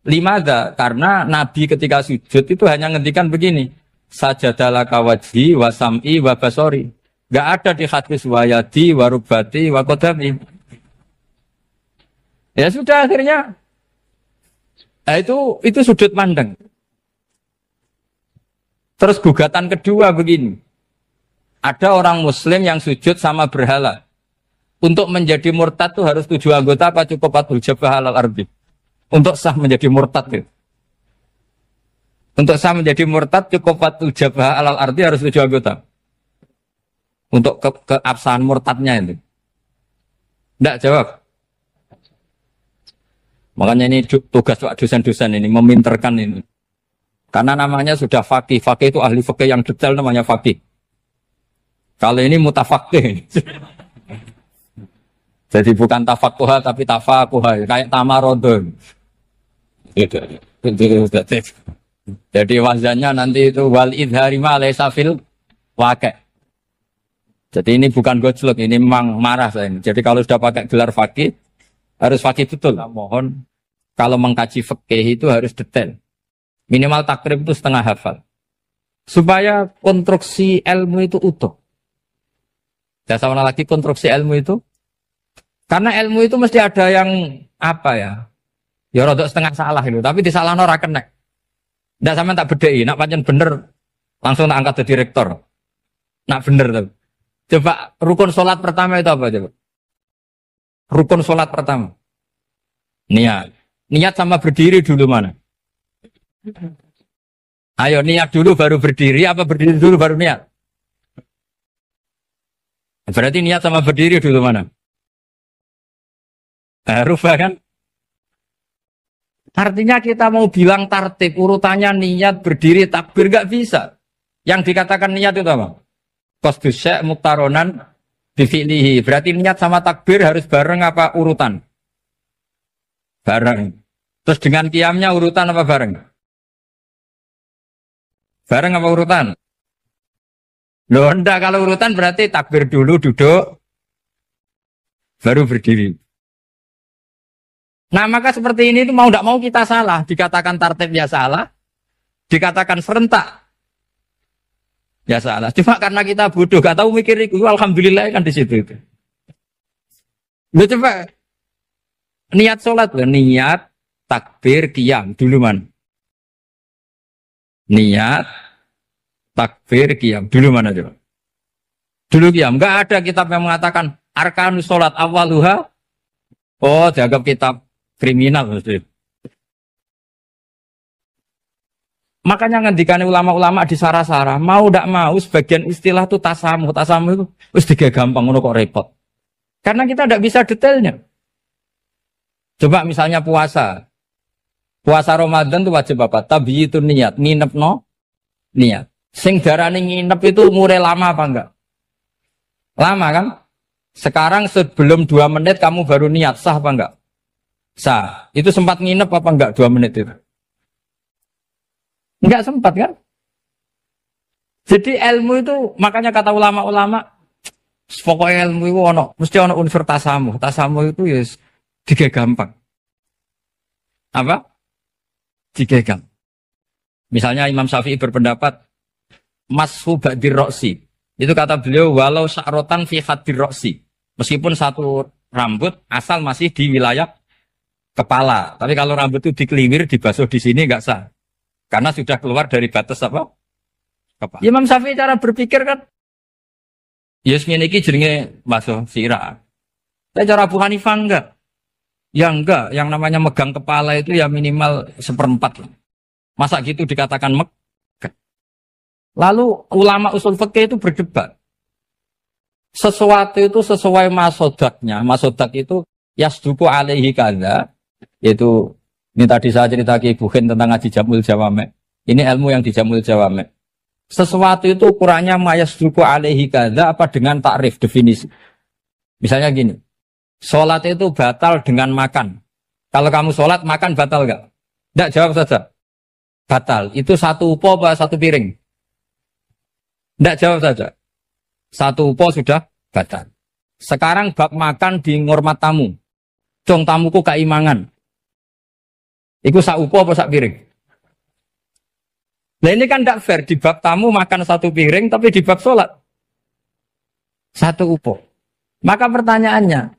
limada, karena Nabi ketika sujud itu hanya ngendikan begini, sajadalaka wajhi wa sam'i wa basori. Gak ada di hadis wayadi wa rubati wa kodami. Ya sudah akhirnya, nah itu sudut pandang. Terus gugatan kedua begini, ada orang muslim yang sujud sama berhala. Untuk menjadi murtad itu harus 7 anggota apa cukup watul jabhah alal ardi? Untuk sah menjadi murtad itu. Untuk sah menjadi murtad cukup watul jabhah alal ardi harus 7 anggota. Untuk keabsahan murtadnya itu. Tidak jawab. Makanya ini tugas dosen-dosen ini meminterkan ini. Karena namanya sudah faqih. Faqih itu ahli faqih yang detail namanya faqih. Kalau ini mutafaqih. Jadi bukan tafakuha tapi tafakuha, kayak tamarodon. Jadi wazannya nanti itu wal idhari ma laysa fil waqi'. Jadi ini bukan gojlok, ini memang marah saya ini. Jadi kalau sudah pakai gelar fakih, harus fakih betul. Nah, mohon kalau mengkaji fikih itu harus detail. Minimal takrib itu setengah hafal. Supaya konstruksi ilmu itu utuh. Saya sama lagi konstruksi ilmu itu. Karena ilmu itu mesti ada yang apa ya? Ya rodok setengah salah itu, tapi disalahno ora kena. Ndak sampean tak bedheki, nak pancen bener langsung tak angkat jadi rektor. Nak bener tuh. Coba rukun sholat pertama itu apa coba? Rukun sholat pertama. Niat. Niat sama berdiri dulu mana? Ayo niat dulu baru berdiri, apa berdiri dulu baru niat? Berarti niat sama berdiri dulu mana? Rubah kan? Artinya kita mau bilang tartib, urutannya niat, berdiri, takbir, gak bisa. Yang dikatakan niat itu apa? Qasdus syai' muktaronan bifi'lihi. Berarti niat sama takbir harus bareng apa urutan? Bareng. Terus dengan qiyamnya urutan apa bareng? Bareng apa urutan? Loh enggak, kalau urutan berarti takbir dulu, duduk, baru berdiri. Nah maka seperti ini itu mau tidak mau kita salah. Dikatakan tartibnya salah, dikatakan serentak, ya salah. Cuma karena kita bodoh, gak tahu mikir itu, alhamdulillah kan di situ itu. Lu coba niat sholat, niat, takbir, qiyam dulu man. Niat, takbir, qiyam dulu mana coba? Dulu qiyam. Gak ada kitab yang mengatakan arkanus sholat awaluha. Oh, dianggap kitab kriminal maksudnya. Makanya ngendikane ulama-ulama di Sarah-Sarah, mau ndak mau sebagian istilah itu tasamuh itu wis gampang ngono kok repot. Karena kita ndak bisa detailnya. Coba misalnya puasa. Puasa Ramadan itu wajib apa? Tabyitun niat, nginep no niat. Sing darane nginep itu umure lama apa enggak? Lama kan? Sekarang sebelum 2 menit kamu baru niat, sah apa enggak? Sah. Itu sempat nginep apa enggak 2 menit itu? Enggak sempat kan? Jadi ilmu itu, makanya kata ulama-ulama, pokoknya ilmu itu mesti ono unsur tasamuh. Tasamuh itu ya tiga gampang. Apa? Tiga gampang. Misalnya Imam Syafi'i berpendapat, mashu ba'dir roksi. Itu kata beliau, walau sya'rotan fi hadir roksi. Meskipun satu rambut asal masih di wilayah kepala. Tapi kalau rambut itu dikeliwir, dibasuh di sini enggak sah. Karena sudah keluar dari batas apa? Kepala. Imam Syafi'i cara berpikir kan, yes ngene iki jenenge basuh sirah. Tapi cara Abu Hanifah enggak. Ya enggak, yang namanya megang kepala itu ya minimal 1/4. Masa gitu dikatakan megah. Lalu ulama usul fikih itu berdebat. Sesuatu itu sesuai masodaknya. Masodak itu yasduku alaihi kadza. Yaitu, ini tadi saya cerita ke Ibu Khin tentang ngaji Jamul Jawame. Ini ilmu yang di Jamul Jawame. Sesuatu itu ukurannya mayasduku alaihi kadza apa dengan takrif, definisi. Misalnya gini, sholat itu batal dengan makan. Kalau kamu sholat, makan batal gak? Tidak, jawab saja. Batal. Itu satu upo apa satu piring? Tidak, jawab saja. Satu upo sudah batal. Sekarang bab makan di ngormat tamu. Cung tamuku keimangan. Iku sak upo apa sak piring? Nah ini kan tidak fair. Di bab tamu makan satu piring, tapi di bab sholat satu upo. Maka pertanyaannya,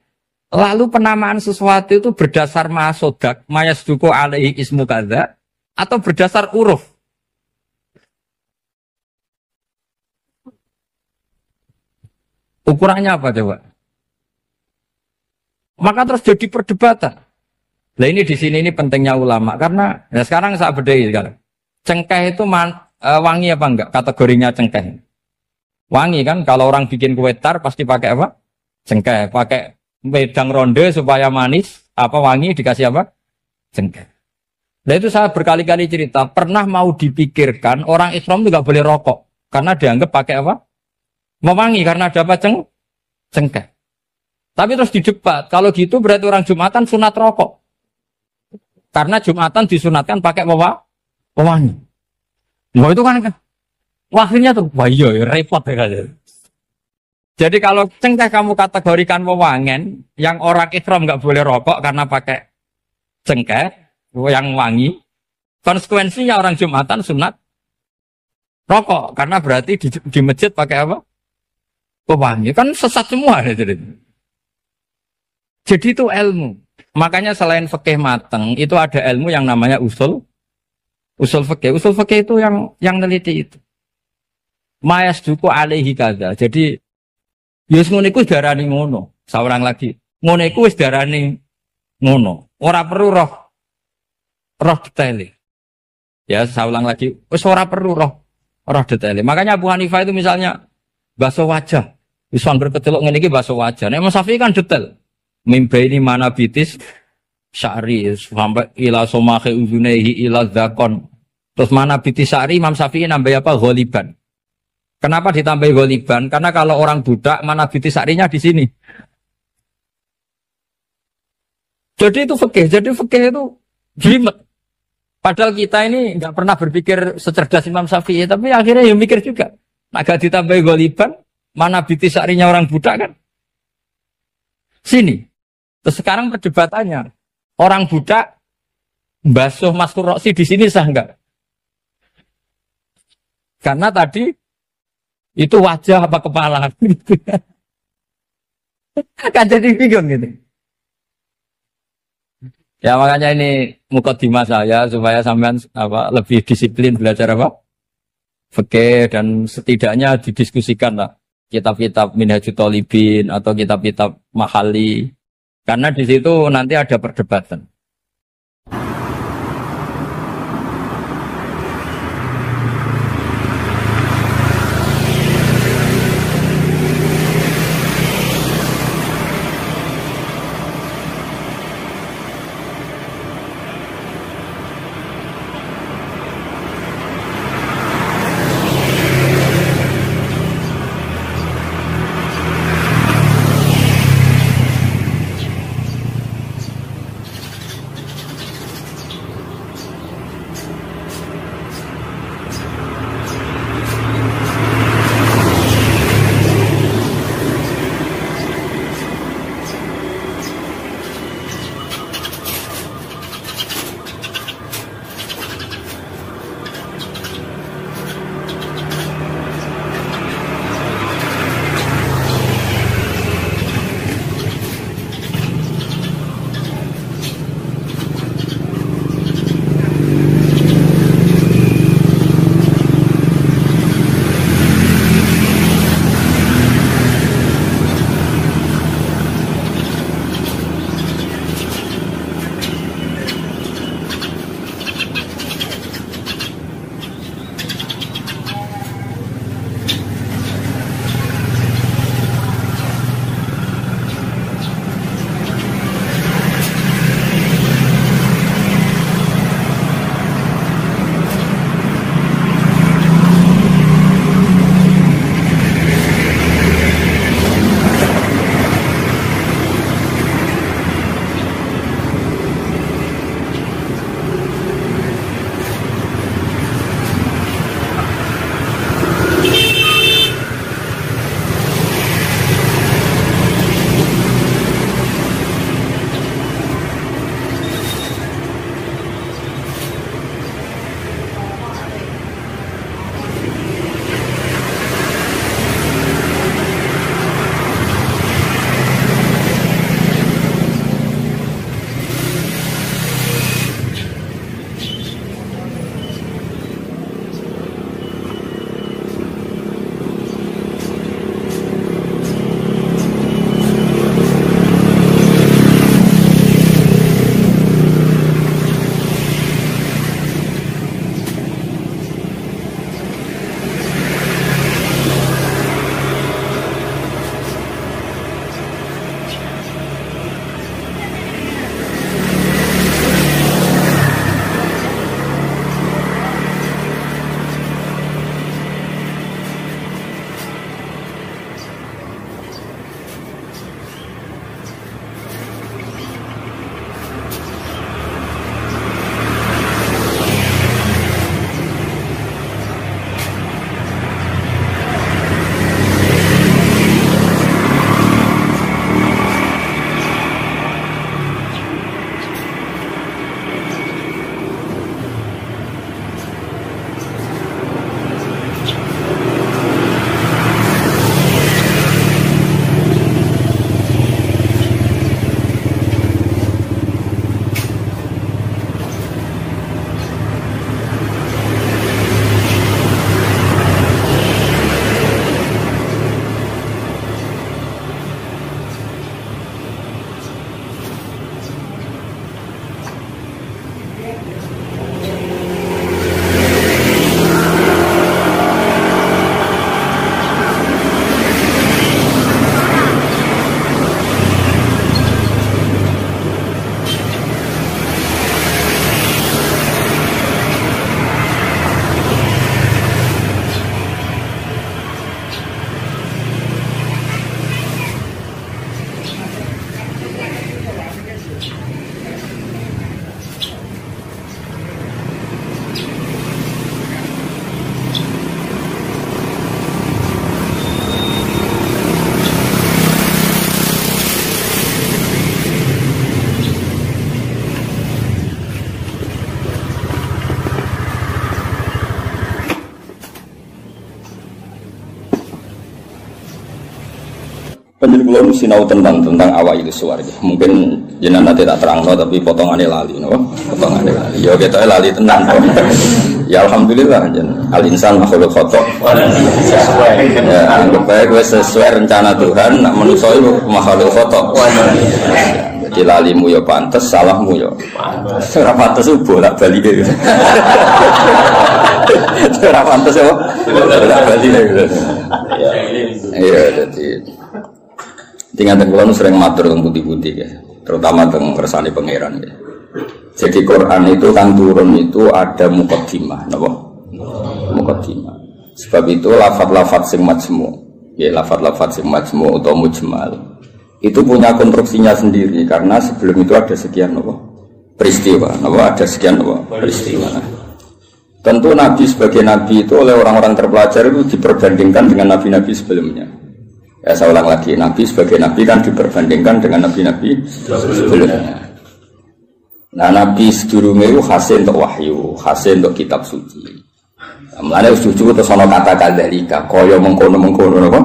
lalu penamaan sesuatu itu berdasar masodak, mayasduku alaihi ismu kadza, atau berdasar uruf? Ukurannya apa coba? Maka terus jadi perdebatan. Nah ini di sini ini pentingnya ulama karena ya sekarang saya bedai sekarang. Cengkeh itu wangi apa enggak? Kategorinya cengkeh. Wangi kan? Kalau orang bikin kue tar pasti pakai apa? Cengkeh. Pakai wedang ronde supaya manis. Apa wangi dikasih apa? Cengkeh. Nah itu saya berkali-kali cerita. Pernah mau dipikirkan orang Islam itu nggak boleh rokok karena dianggap pakai apa? Mewangi karena ada apa? Cengkeh. Tapi terus didebat. Kalau gitu berarti orang Jumatan sunat rokok. Karena Jumatan disunatkan pakai pewangi. Wah itu kan akhirnya tuh, wah iya repot ya. Jadi kalau cengkeh kamu kategorikan wewangen, yang orang Islam nggak boleh rokok karena pakai cengkeh yang wangi. Konsekuensinya orang Jumatan sunat rokok karena berarti di masjid pakai apa? Pewangi. Kan sesat semua ya, jadi itu ilmu. Makanya selain fikih mateng, itu ada ilmu yang namanya usul Usul fikih. Usul fikih itu yang neliti itu. Mayas duku alaihi kada. Jadi yus ngono iku darani ngono. Seorang lagi. Ngono iku wis darani ngono. Ora perlu roh detail. Ya, saya ulang lagi. Wis ora perlu roh detail. Makanya Abu Hanifah itu misalnya basuh wajah. Wis anggar kecelok ngene iki basuh wajah. Nek Imam Syafi'i kan detail. Mimba ini mana bitis syari sampai ila somahe uzunehi ila zakon. Terus mana bitis syari Imam Syafi'i nambah apa? Ghaliban. Kenapa ditambah ghaliban? Karena kalau orang budak mana bitis syarinya di sini. Jadi itu fikih. Jadi fikih itu jelimet. Padahal kita ini nggak pernah berpikir secerdas Imam Syafi'i, tapi akhirnya ya mikir juga. Agak ditambah ghaliban, mana bitis syarinya orang budak kan? Sini. Terus sekarang perdebatannya, orang budak basuh maskur roksi di sini sah enggak? Karena tadi itu wajah apa kepala? Kan jadi bingung gitu. Ya makanya ini mukadimah saya supaya sampean lebih disiplin belajar fikih dan setidaknya didiskusikan lah kitab-kitab Minhajut Thalibin atau kitab-kitab Mahali. Karena di situ nanti ada perdebatan. Penjelasan kula sinau tentang awal itu suwarga. Mungkin jenengan nanti tak terangno tapi potongannya lali, no? Potongannya lali. Ya kita lali tenang. Ya alhamdulillah jenengan. Al insan makhluk khata. Ya, anggap bae kowe sesuai rencana Tuhan, nak manusa iku makhluk khata. Jadi lalimu ya pantes, salahmu ya pantes. Ora pantes bolak-balik. Ora pantes ya. Bolak-balik. Iya, jadi tinggal tenggelam sering matur tentang putih-putih ya, terutama tentang kersane pangeran ya. Jadi Quran itu kan turun itu ada muqaddimah, napa? Muqaddimah. Sebab itu lafaz-lafaz sing majmu, ya lafaz-lafaz sing majmu atau mujmal itu punya konstruksinya sendiri karena sebelum itu ada sekian napa? Peristiwa, napa? Ada sekian napa? Peristiwa. Tentu Nabi sebagai Nabi itu oleh orang-orang terpelajar itu diperbandingkan dengan Nabi-Nabi sebelumnya. Ya saya ulang lagi, Nabi sebagai Nabi kan diperbandingkan dengan Nabi-Nabi sebelumnya. Nah Nabi sedurunge itu hasil untuk wahyu, hasil untuk kitab suci. Mulane wis suci terus ana kata kadzalika, kaya mengkono-mengkono napa?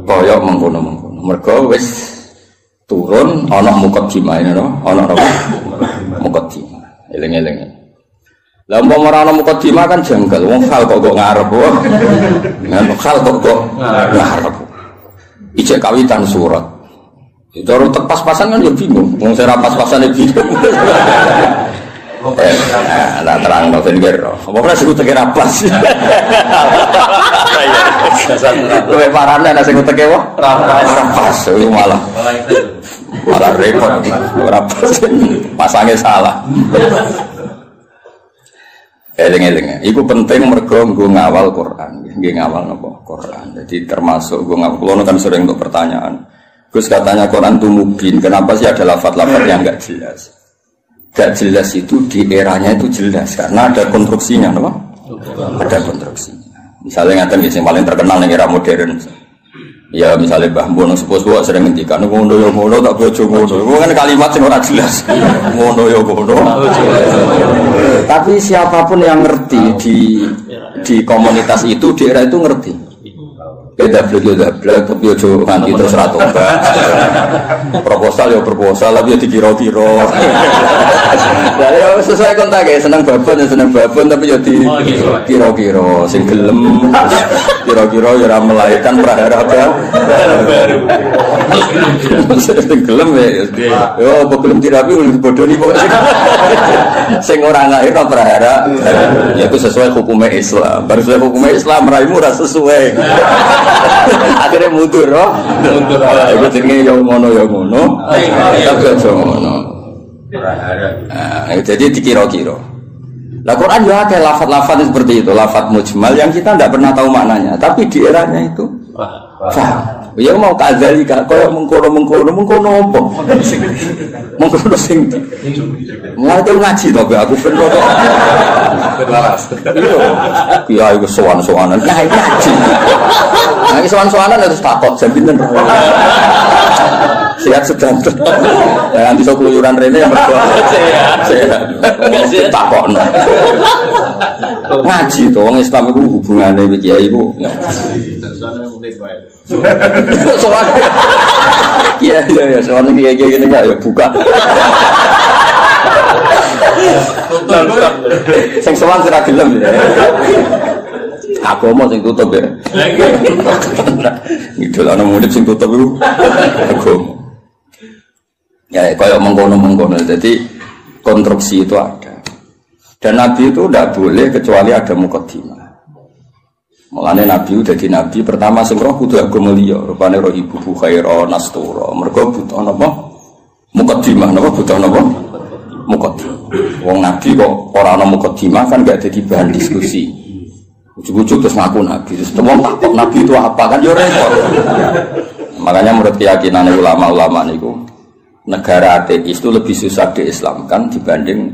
Kaya mengkono-mengkono. Mergo wis turun ana muqaddimah napa? Ana napa? Muqaddimah. Eling-eling. Lah umpama ora ana muqaddimah kan janggal, wong hal kok ngarep wae. Nah, hal kok ngarep. Ijek kawitan surat. Itu harus pas-pasan kan ya bingung. Wong saya pas-pasan ya bingung. Nah terang no tenggir. Apa ora sing teke pas. Kowe parane nek sing teke wae ora pas. Malah repot. Ora pas. Pasange salah. Eling-eling. Iku penting mergo nggo ngawal Quran. Nggih ngawal napa? Quran. Jadi termasuk nggo ngawal. Kulo kan sering untuk pertanyaan. Gus katanya Quran itu mubin. Kenapa sih ada lafaz-lafaz yang enggak jelas? Enggak jelas itu di eranya itu jelas karena ada konstruksinya, napa? Ada konstruksinya. Misalnya ngaten yang paling terkenal ning era modern. Ya misalnya Mbah Bono sepuh-sepuh sering ngendikan ngono ya ngono tak bojo ngono. Itu kan kalimat sing ora jelas. Ngono ya ngono. Tapi siapapun yang ngerti di komunitas itu, di era itu ngerti. Beda blek tapi ojo nganti terus ra tobat. Proposal ya proposal tapi ya dikira-kira. Lah ya sesuai kontak ya seneng babon tapi ya dikira-kira sing gelem kira-kira ya ora melahirkan prahara baru. Sing gelem ya yo belum dirapi bodoni pokoke sing ora lahirno prahara ya itu sesuai hukum Islam. Baru sesuai hukum Islam raimu ora sesuai. Akhirnya mundur, oh? Mundur. Itu jenenge yang ngono. Tapi aja ngono. Jadi dikira-kira. Lah Quran juga kayak lafaz-lafaz seperti itu, lafaz mujmal yang kita tidak pernah tahu maknanya, tapi di eranya itu paham. Ya mau kadzalika kaya mengkono apa? Mengkono sing ngerti ngaji to aku ben kok. Iya iku sowan-sowanan. Nah iki ngaji. Nah iki sowan-sowanan harus takok jam pinten. Sehat sedang. Nanti sok keluyuran rene yang mergo. Sehat. Takokno. Ngaji to wong Islam iku hubungane iki kiai iku. Soal iya soal ini kayak gini nggak ya buka sing soal serah gelem ya aku mau sing tutup ya itu lah murid sing tutup itu aku ya kayak mengkono jadi konstruksi itu ada dan Nabi itu tidak boleh kecuali ada muqaddimah. Mulane Nabi udah di Nabi pertama sing roh kudu agama liya, rupane roh ibu khaira nastura. Mergo butuh napa? Muqaddimah napa butuh napa? Muqaddimah. Wong Nabi kok ora ana muqaddimah kan gak dadi bahan diskusi. Ujug-ujug terus ngaku Nabi. Terus wong takok Nabi itu apa kan yo repot. Makanya menurut keyakinan ulama-ulama niku negara ateis itu lebih susah diislamkan dibanding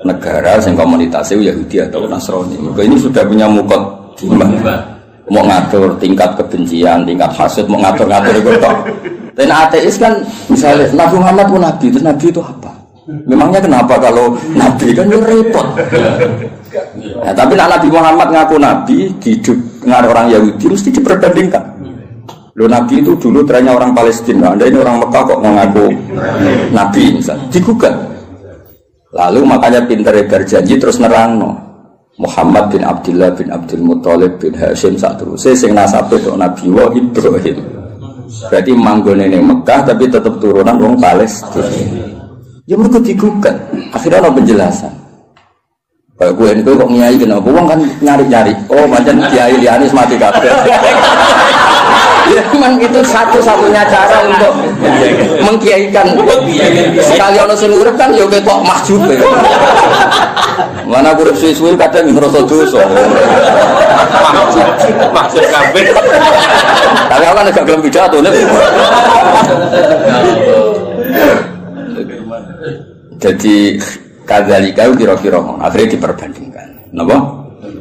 negara yang komunitasnya Yahudi atau Nasrani. Mereka ini sudah punya muqaddimah. Mau ngatur tingkat kebencian, tingkat hasad, mau ngatur-ngatur itu toh. Dan ateis kan misalnya Nabi Muhammad pun Nabi, terus Nabi itu apa? Memangnya kenapa kalau Nabi kan repot? Nah, tapi Nabi Muhammad ngaku Nabi, hidup dengan orang Yahudi mesti diperbandingkan. Loh Nabi itu dulu trennya orang Palestina, Anda ini orang Mekah kok mengaku Nabi misalnya, digugat. Lalu makanya pinter berjanji terus nerangno Muhammad bin Abdullah bin Abdul Muthalib bin Hashim saterusé sing nasabe tok Nabi wa Ibrahim. Berarti manggone ning Mekah tapi tetap turunan wong Palestina. Ya mergo digugat. Akhirnya ada penjelasan. Kayak gue ini kok nyai kenapa? Wong kan nyari-nyari. Oh macam kiai liane mati kabeh. Ya memang itu satu-satunya cara untuk mengkiaikan. Sekali ono sing urip kan yo ketok mahjub. Mana urip suwe-suwe kadang ngrasa dosa. Mahjub kabeh. Tapi aku kan gak gelem pidato nek. Jadi kadzalika kira-kira akhirnya diperbandingkan. Napa?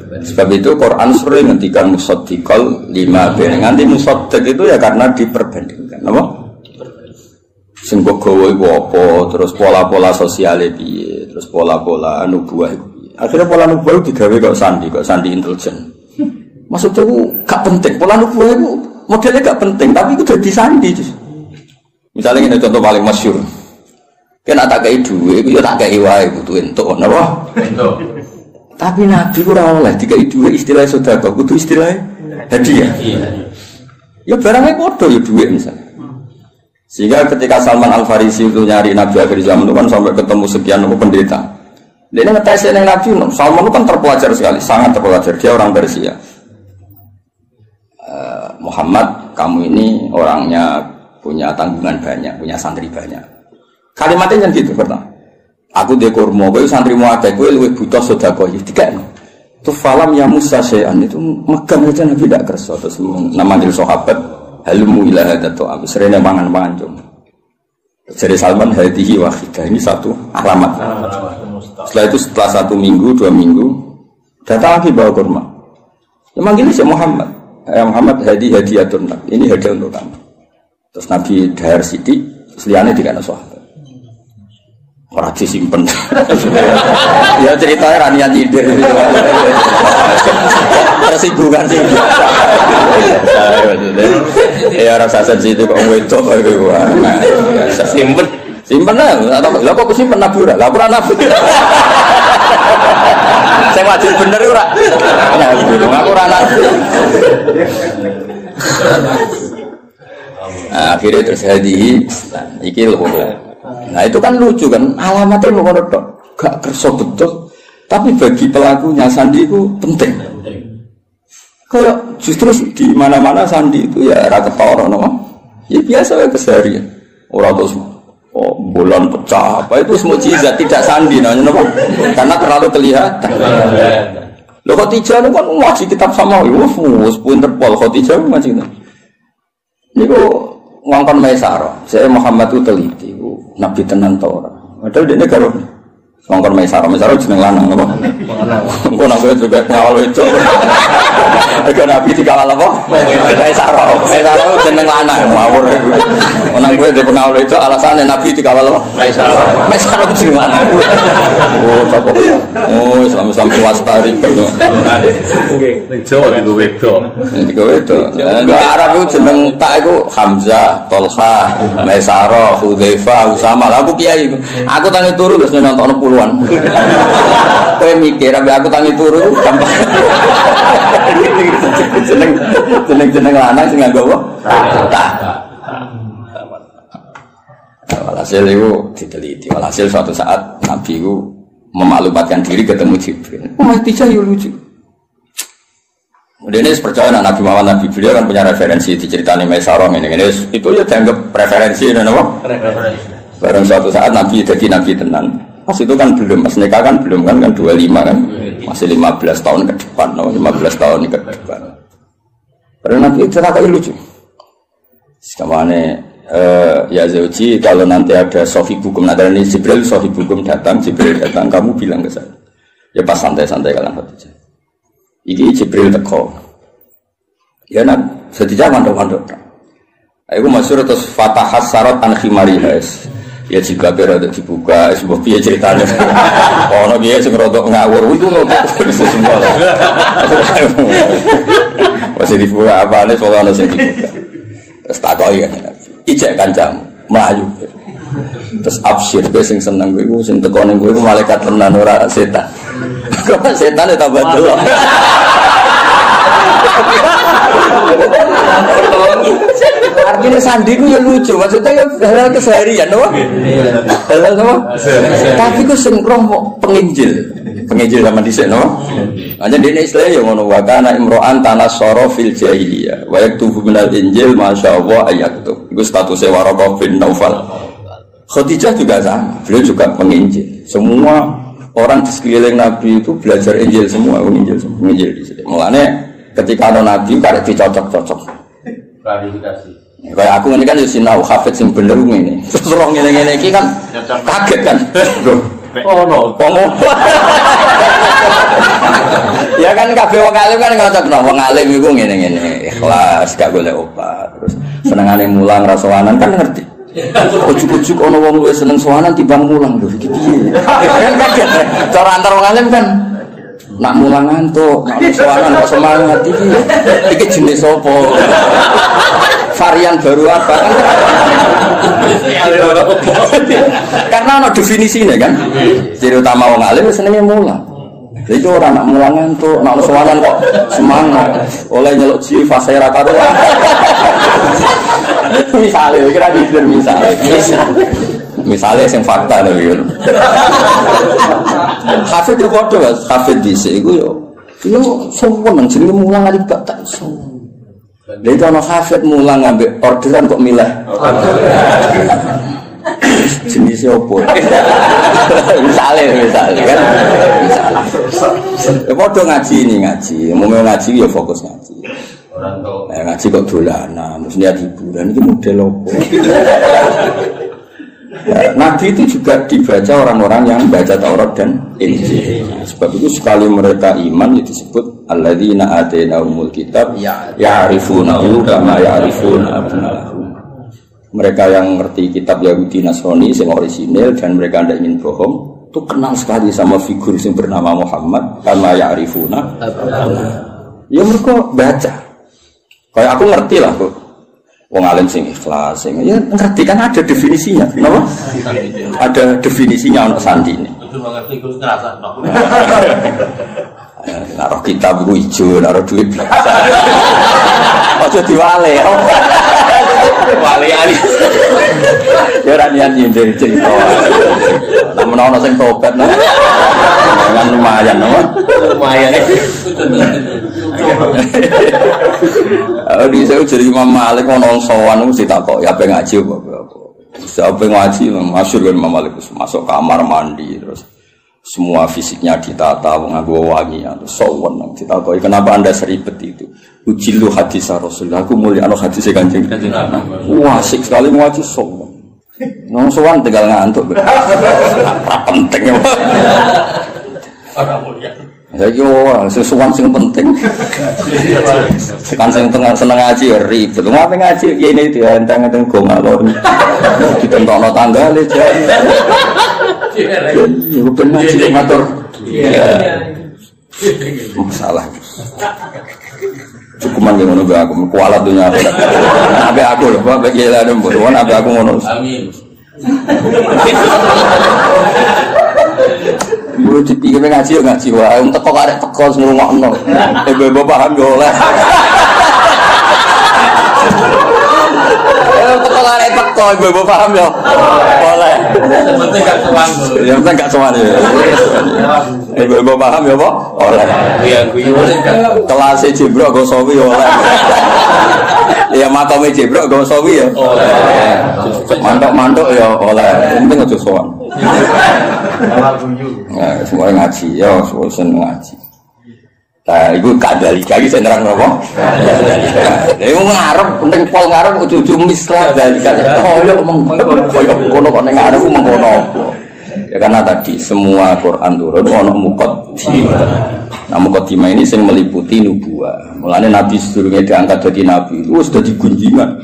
Sebab itu Quran sering ngendikan musaddiqal lima ben nganti musaddiq itu ya karena diperbandingkan. Napa? Sing kok gawe iku apa, terus pola-pola sosiale piye, terus pola-pola nubuwah piye. Akhirnya pola nubuwah digawe kok sandi intelijen. Maksudnya itu gak penting, pola nubuwah itu modelnya gak penting, tapi itu dadi sandi. Misalnya ini contoh paling masyhur. Kena tak kei duwe, iku yo tak kei wae butuh entuk, napa? Entuk. Tapi Nabi ora oleh dikai duwe istilah sedekah, kudu istilah hadiah. Ya barangnya padha ya duwe misalnya. Sehingga ketika Salman Al-Farisi itu nyari Nabi akhir zaman itu kan sampai ketemu sekian pendeta. Dia ngetes yang Nabi, Salman itu kan terpelajar sekali, sangat terpelajar. Dia orang Persia. Muhammad, kamu ini orangnya punya tanggungan banyak, punya santri banyak. Kalimatnya yang gitu pertama. Aku dekormo, kowe santrimu akeh, kowe luwih butuh sedekah iki dikekno. Itu falam ya Musa syai'an itu megang aja Nabi tidak kerso terus nama diri sahabat halmu ila hadatu am serene mangan-mangan cum. Jadi Salman hadihi wahidah ini satu alamat. Setelah itu setelah 1 minggu 2 minggu datang lagi bawa kurma. Ya manggil si Muhammad. Muhammad hadiyatun. Ini hadiah untuk kamu. Terus Nabi dahar sidik, seliane dikana sahabat. Orang disimpen. Ya ceritanya rania tidur. Tersinggungan sih. Ya rasa sensitif kok wedok kok. Simpen lah. Lah kok simpen nabura? Lah ora nabur. Saya wajib bener ora. Aku ora nabur. Akhirnya terus hadihi iki lho. Nah itu kan lucu kan, alamatnya mau tok, gak kerso betul, tapi bagi pelakunya sandi itu penting. Kalau justru di mana-mana sandi itu ya rakyat orang, no? Ya biasa ya keseharian. Orang terus bulan pecah apa itu semua mukjizat tidak sandi, namanya no? Karena terlalu kelihatan. Lo Khadijah itu kan ngaji kitab sama, pinter pol Khadijah ngaji itu. Ini kok ngangkon Maisarah, saya Muhammad itu teliti. Nabi tenan ta ora. Padahal dene karo ngongkon Maisarah jeneng lanang apa? Engko nak juga ngawal itu. Nek Nabi dikawal apa? Maisarah jeneng lanang mawur. Ono kowe di pengawal itu alasane Nabi dikawal apa? Maisarah jeneng lanang. Oh, apa? Oh, sampai wastari kok. Nggih, Jawa itu wedok. Itu wedok. Arab itu jeneng tak iku Hamzah, Tolha, Maisarah, Hudzaifah, Usama. Aku kiai. Aku tangi turu terus nonton puluhan. Kowe mikir ambe aku tangi turu gampang. Jeneng lanang sing nganggo apa? Tak. Walhasil itu diteliti. Walhasil suatu saat Nabi itu memaklumatkan diri ketemu Jibril. Khadijah yo lucu. Ini percaya Nabi Muhammad Nabi beliau kan punya referensi diceritani Maisarah ini itu ya dianggap referensi dan apa? Barang suatu saat Nabi jadi Nabi tenan. Pas itu kan belum, pas nikah kan belum kan 25 kan. Masih 15 tahun ke depan, 15 tahun ke depan. Karena Nabi itu kayak lucu. Sekamane ya Zauji kalau nanti ada sofi hukum nanti ini Jibril sofi hukum datang kamu bilang ke saya. Ya pas santai-santai kalian Khadijah. Iki Jibril teko. Ya nak sedikit mandok-mandok. Aku masyhur terus fatahas syarat an khimariha. Ya jika berada dibuka, sebuah piye ceritanya. Ono piye sing rodok ngawur itu rodok semua. Masih dibuka apane soalnya sing dibuka. Terus takoki kan Nabi. Ijek kancamu mlayu. Terus absyir kowe sing seneng kowe sing teko ning kowe malaikat tenan ora setan. Kok setan ta betul. Artinya sandi ku ya lucu, maksudnya ya hal keseharian, no? Hal apa? Tapi ku sing roh penginjil sama dhisik, no? Hanya dene istilah ya ngono wa kana imro'an tanassara fil jahiliyah wa yaktubu minal injil masyaallah ayaktub. Iku statusnya Waraqah bin Naufal. Khadijah juga sama, beliau juga penginjil. Semua orang di sekeliling Nabi itu belajar Injil semua, Injil di sini. Mulane ketika ada Nabi karek dicocok-cocok. Klarifikasi. Kayak aku ini kan yo sinau hafid sing bener ngene. Terus ora ngene-ngene iki kan kaget kan. Oh no. Ya kan kabeh wong alim kan ngocokno wong alim iku ngene-ngene, ikhlas gak golek obat. Terus senengane mulang ra sowanan kan ngerti. Ujuk-ujuk ana wong luwih seneng sowanan timbang mulang lho iki piye. Kan kaget. Cara antar wong alim kan nak mulang ngantuk, nak sowanan kok semangat iki. Iki jenis apa? Varian baru apa kan? Karena ada definisinya kan. Ciri utama wong alim senenge mulang. Itu orang nak mulang ngantuk, nak sowanan kok semangat. Oleh nyeluk ji fase ra karuan. Misalnya, kira mikir misalnya yang fakta nih, hafid itu bodoh, hafid di sini, yo semua nang sini mulang aja gak tak semua. Jadi kalau hafid mulang ngambil orderan kok milah, jenisnya apa? Misalnya kan, misalnya, bodoh ngaji, mau ngaji ya fokus ngaji. Ngaji kok dolanan, terus lihat hiburan itu model apa? Nabi itu juga dibaca orang-orang yang baca Taurat dan Injil. Sebab itu sekali mereka iman itu disebut alladzina atainahumul kitab ya'rifunahu kama ya'rifuna abna'ahum. Mereka yang ngerti kitab Yahudi Nasrani yang orisinil dan mereka tidak ingin bohong, itu kenal sekali sama figur yang bernama Muhammad kama ya'rifuna abna'ahum. Ya mereka baca. Kayak aku ngerti lah kok. Wong alim sing ikhlas, sing ya ngerti kan ada definisinya, kenapa? Ada definisinya untuk sandi ini. Itu mengerti terus ngerasa, naruh kitab itu hijau, naruh duit biasa. Ojo diwale, wale ali. Ya ora niat nyindir cerita. Namun ana sing tobat nah. Dengan lumayan, no? Lumayan. Di saya jadi Imam Malik ono sowan mesti takok ya pengen ngaji apa. Siapa ngaji masyhur kan Imam Malik masuk kamar mandi terus semua fisiknya ditata nganggo wangi terus sowan ditakoki kenapa Anda seribet itu. Ujilu hadis Rasulullah aku mulia anu hadis Kanjeng Nabi. Wah asik sekali ngaji sowan. Nang sowan tinggal ngantuk. Penting ya. Ora mulia. Ya yo sesuatu yang penting. Kan sing tengah seneng ngaji ribet. Ngapain ngaji ini dia enteng-enteng go ngalor. Ditentokno tanggale jan. Yo ben ngaji ngatur. Masalah. Cukuman ngono be aku kualat dunya aku. Abe aku lho, abe gila ndem boron abe aku ngono. Amin. Buru dipikir ngaji ya ngaji wae, teko karek teko ngrungokno. Ibu paham yo oleh. Teko karek teko ibu paham yo. Oleh. Penting gak sowan. Ya penting gak sowan ya. Ibu paham yo apa? Oleh. Iya guyu. Kelas Jibril go sawi oleh. Ya makame Jibril go sawi ya. Oleh. Mantuk-mantuk ya oleh. Penting aja sowan. Nah, semua ngaji, ya, semua seneng ngaji. Nah, ibu kadali lagi saya nerang apa? Ibu ngarep, penting pol ngarep, ujung mislah dari kata. Oh, ya, mengkono kok ngarep, mengkono. Ya karena tadi semua Quran turun, ono muqaddimah. Nah, muqaddimah ini yang meliputi nubuah. Mulanya Nabi sebelumnya diangkat jadi Nabi, itu sudah digunjingan.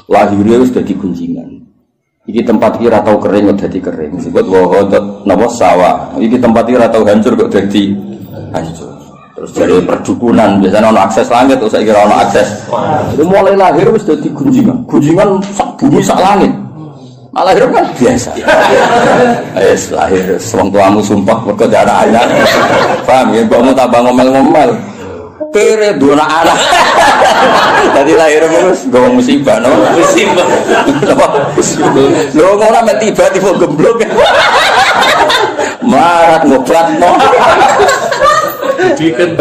Lahirnya sudah digunjingan. Iki tempat kira tahu kering kok jadi kering. Sebut wahodot napa sawah. Iki tempat kira tahu hancur kok jadi hancur. Terus dari perdukunan biasanya ono akses langit, terus saya kira ono akses. Itu mulai lahir wis dadi gunjingan. Gunjingan sak bumi sak langit. Malah lahir kan biasa. Wis lahir wong tuamu sumpah mergo ada anak. Paham ya, mbokmu tambah ngomel-ngomel. Kere dona anak. Jadi lahir terus gawe musibah no. Musibah. Lho ngono mek tiba-tiba gemblok. Marat ngoplatno. Diken.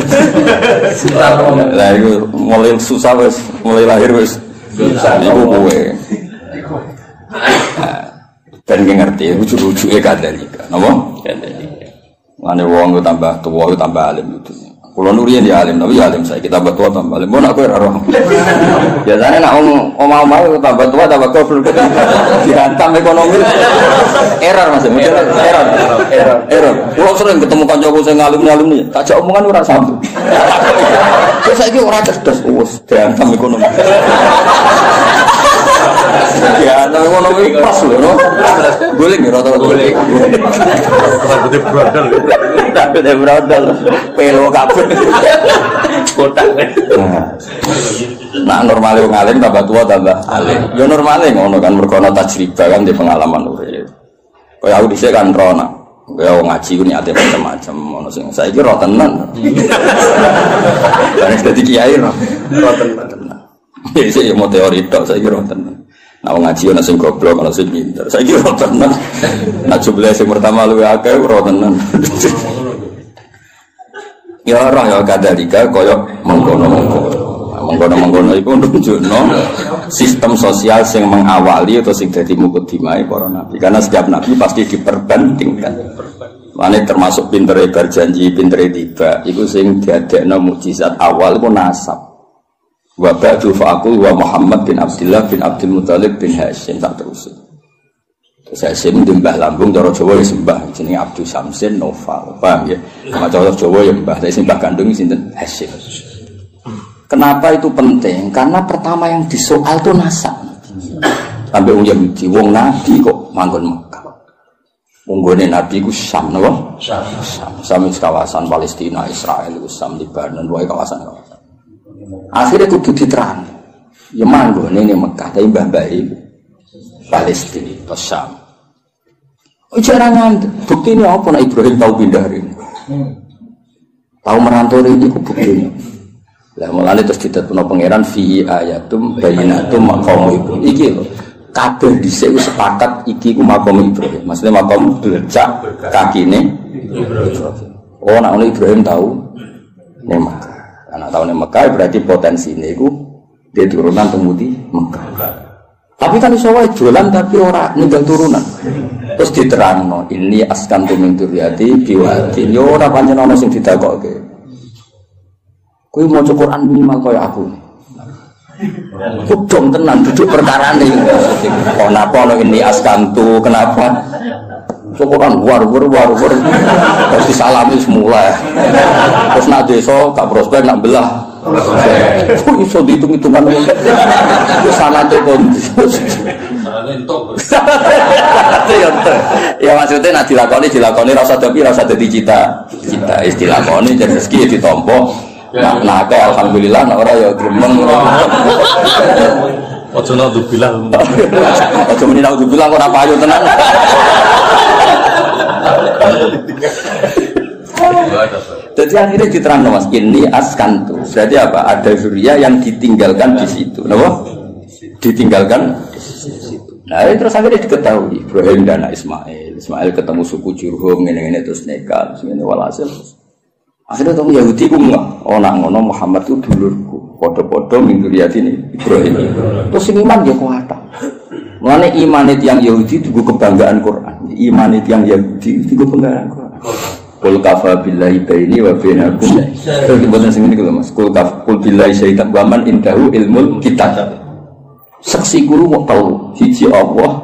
Lah iku mulai susah wis, mulai lahir wis. Iku kowe. Ben ngerti ujug-ujuge kadalika. Napa? Kadalika. Mane wong tambah tuwa tambah alim itu. Kulo nurian ya alim, tapi ya alim saya kita tambah tua tambah alim. Mau nak kau roh? Biasanya nak omah tambah tua tambah goblok. Dihantam ekonomi. Error mas, error. Kulo sering ketemu kancaku sing alim nih. Tajak omongan orang sambung. Terus saya kira orang cerdas, dihantam ekonomi. Ya, tapi ekonomi pas loh. Guling ya rata-rata. Guling. Takutnya berodol. Pelo kabel. Kotak. Nah normalnya ngalim tambah tua tambah alim. Ya normalnya ngono kan merkono tajribah kan di pengalaman urip. Kaya aku dhisik kan rono. Kaya wong ngaji ku niate macam-macam ngono sing saiki ro tenan. Kan dadi kiai ro tenan. Iki yo mau teori tok saiki ro tenan. Nah ngaji ana sing goblok ana sing pinter. Saiki ro tenan. Nah jumlah sing pertama luwih akeh ro tenan. Ya roh ya kadalika kaya mengkono iku nunjukno sistem sosial sing mengawali atau sing dadi mukadimah para nabi. Karena setiap nabi pasti diperbandingkan. Mane termasuk pintere berjanji, pintere tiba. Iku sing diadekno mukjizat awal iku nasab. Wa ba'du fa'aqul wa Muhammad bin Abdullah bin Abdul Muthalib bin Hasyim tak terus. Hasyim itu mbah lambung cara Jawa ya sembah jenenge Abdul Samsin Noval. Paham ya? Sama cara Jawa ya mbah, tapi sing mbah kandung sinten Hasyim. Kenapa itu penting? Karena pertama yang disoal itu nasab. Sampai wong Yahudi, wong Nabi kok manggon Mekah. Unggone Nabi ku Syam napa? Syam kawasan Palestina, Israel, Syam, Lebanon, wae kawasan-kawasan. Akhirnya kudu diterang. Ya manggone ning Mekah, tapi mbah-mbah iku Palestina, Syam. Jarang bukti ini apa? Nah Ibrahim tahu pindah hari ini, tahu merantau ini, bukti. Lah mulane terus ditetuno pangeran fi ayatum bayyinatum maqam Ibrahim. Iki lho, kabeh dhisik wis sepakat iki ku maqam Ibrahim. Maksudnya maqam belecak kakine Ibrahim. Oh, nek Ibrahim tahu ning Mekah. Karena tahu ning Mekah berarti potensine iku dia turunan temudi Mekah. Tapi kan iso wae dolan tapi ora ninggal turunan. Terus diterangno, ini askantu min dzurriyyati biwadin. Yo ora pancen ana sing ditakokke. Kuwi maca Quran minimal kaya aku. Kudung tenan duduk perkarane. Kenapa ana ini askantu? Kenapa? Quran war. Terus disalami semula. Terus nak desa gak prospek nak belah. Kok iso dihitung-hitungan itu sanate kondi. Ya maksudnya nak dilakoni rasa dadi cita istilakoni jadi rezeki ditampa. Nah alhamdulillah nak ora ya gremeng. Ojo naudzubillah. Ojo muni naudzubillah ora payu tenan. Jadi akhirnya diterangkan mas, ini askantu. Berarti apa? Ada zuriya yang ditinggalkan di situ. Kenapa? Ditinggalkan di situ. Nah terus akhirnya diketahui Ibrahim dan Ismail. Ismail ketemu suku Jurhum, ini terus nikah, terus ini walhasil. Akhirnya tahu Yahudi ku enggak. Oh nak ngono Muhammad itu dulurku. Podo-podo mingguriat ini Ibrahim. Terus iman dia kuat. Mengenai iman itu yang Yahudi itu kebanggaan Quran. Iman itu yang Yahudi itu kebanggaan Quran. Qul kafa billahi baini wa bainakum. Terus dibuatkan sini kalau mas. Qul billahi syaitan wa man indahu ilmul kitab. Saksi guru mau tahu siji Allah,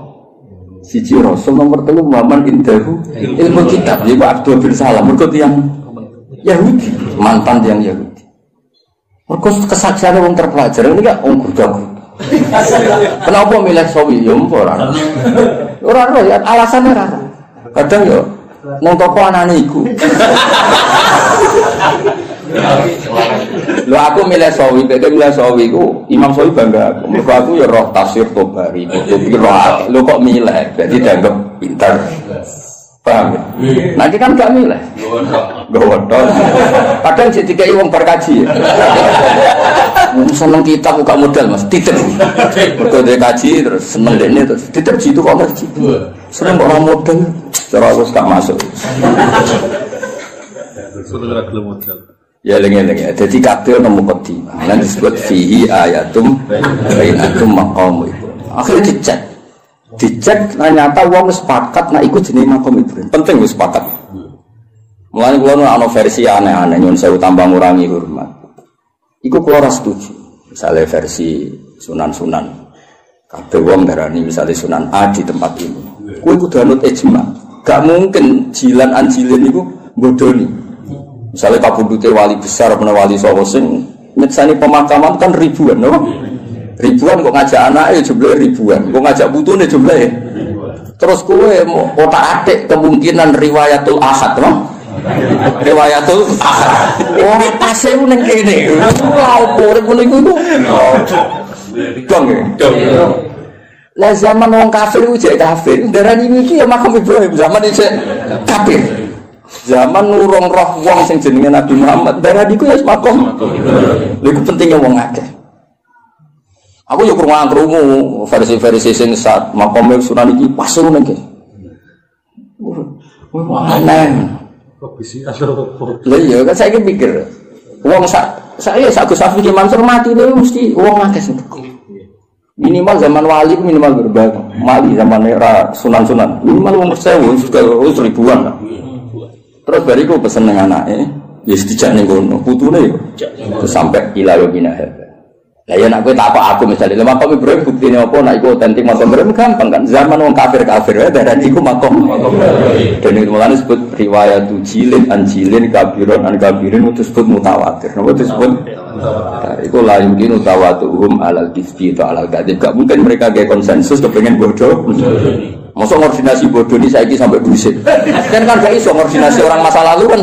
siji Rasul nomor 3 wa man indahu ilmul kitab. Jadi Abdul bin Salam berikut yang Yahudi, mantan yang Yahudi. Mereka kesaksiannya orang terpelajar ini kan orang gurda-gurda. Kenapa milih sawi? Ya orang ya alasannya rara. Kadang ya nang toko anane iku. Lho aku milih Sawi, beda milih Sawi ku Imam Sawi bangga aku. Mergo aku ya roh tafsir Tobari, kutubi roh. Lho kok milih? Berarti dianggap pintar. Paham ya? Nanti kan gak milih. Gowodon. Kadang jadi kayak wong berkaji. Seneng kitab buka modal Mas, titip. Mergo dia kaji terus seneng dene terus titip jitu kok ngaji. Seneng kok modal. Cara aku gak masuk. Sudah gelem modal. Ya lengen-lengen ya. Jadi kabeh nemu peti. Lan disebut fihi ayatum bainatum maqam itu. Akhirnya dicek ternyata wong sepakat nak ikut jenis makom Ibrahim. Penting wis sepakat. Mulane kula ana versi aneh-aneh nyun sewu tambah ngurangi hormat. Iku kula ora setuju. Misale versi sunan-sunan. Kabeh wong darani misale Sunan A di tempat ini. Kuwi kudu anut ijma. Gak mungkin jilan anjilin iku bodoni. Misale kabudute wali besar apa wali saha sing nyetsani pemakaman kan ribuan, no? Ribuan kok ngajak anaknya jumlah ribuan, kok ngajak putune jumlah ya. Terus kowe mau otak-atik kemungkinan riwayatul ahad, no? Riwayatul ahad. Ora pase ning kene. Lha opo urip ngene iku? Dong ya. Lah zaman wong kafir ku jek kafir, darani iki ya makam Ibrahim zaman iki kafir. Zaman nurung roh wong sing jenenge Nabi Muhammad, darani ku ya makam. Lha iku pentingnya wong akeh. Aku yo krungu versi-versi sing saat makome Sunan iki pas ngono iki. Aneh. Kok bisi asal. Lha iya kan saiki mikir. Wong saya Gus Safi Ki Mansur mati niku mesti wong akeh sing minimal zaman wali minimal berbagai. Mali zaman era Sunan-sunan. Minimal wong 1000 ribuan. Terus bariku pesen nang anake, wis dijak ning kono, putune yo. Terus sampai ila yo binah. Lah ya nek kowe takok aku misale lha makam Ibrahim buktine apa nek iku otentik makam Ibrahim gampang kan zaman wong kafir-kafir wae darani iku makam. Dene mulane disebut riwayat jilin an jilin kabiron an kabirin itu disebut mutawatir. Napa disebut mutawatir? Iku la yumkin tawatuhum alal kisbi atau alal kadhib. Gak mungkin mereka gawe konsensus kepengin bodoh. Masa koordinasi bodoh ini saiki sampai buset. Kan gak iso koordinasi orang masa lalu kan.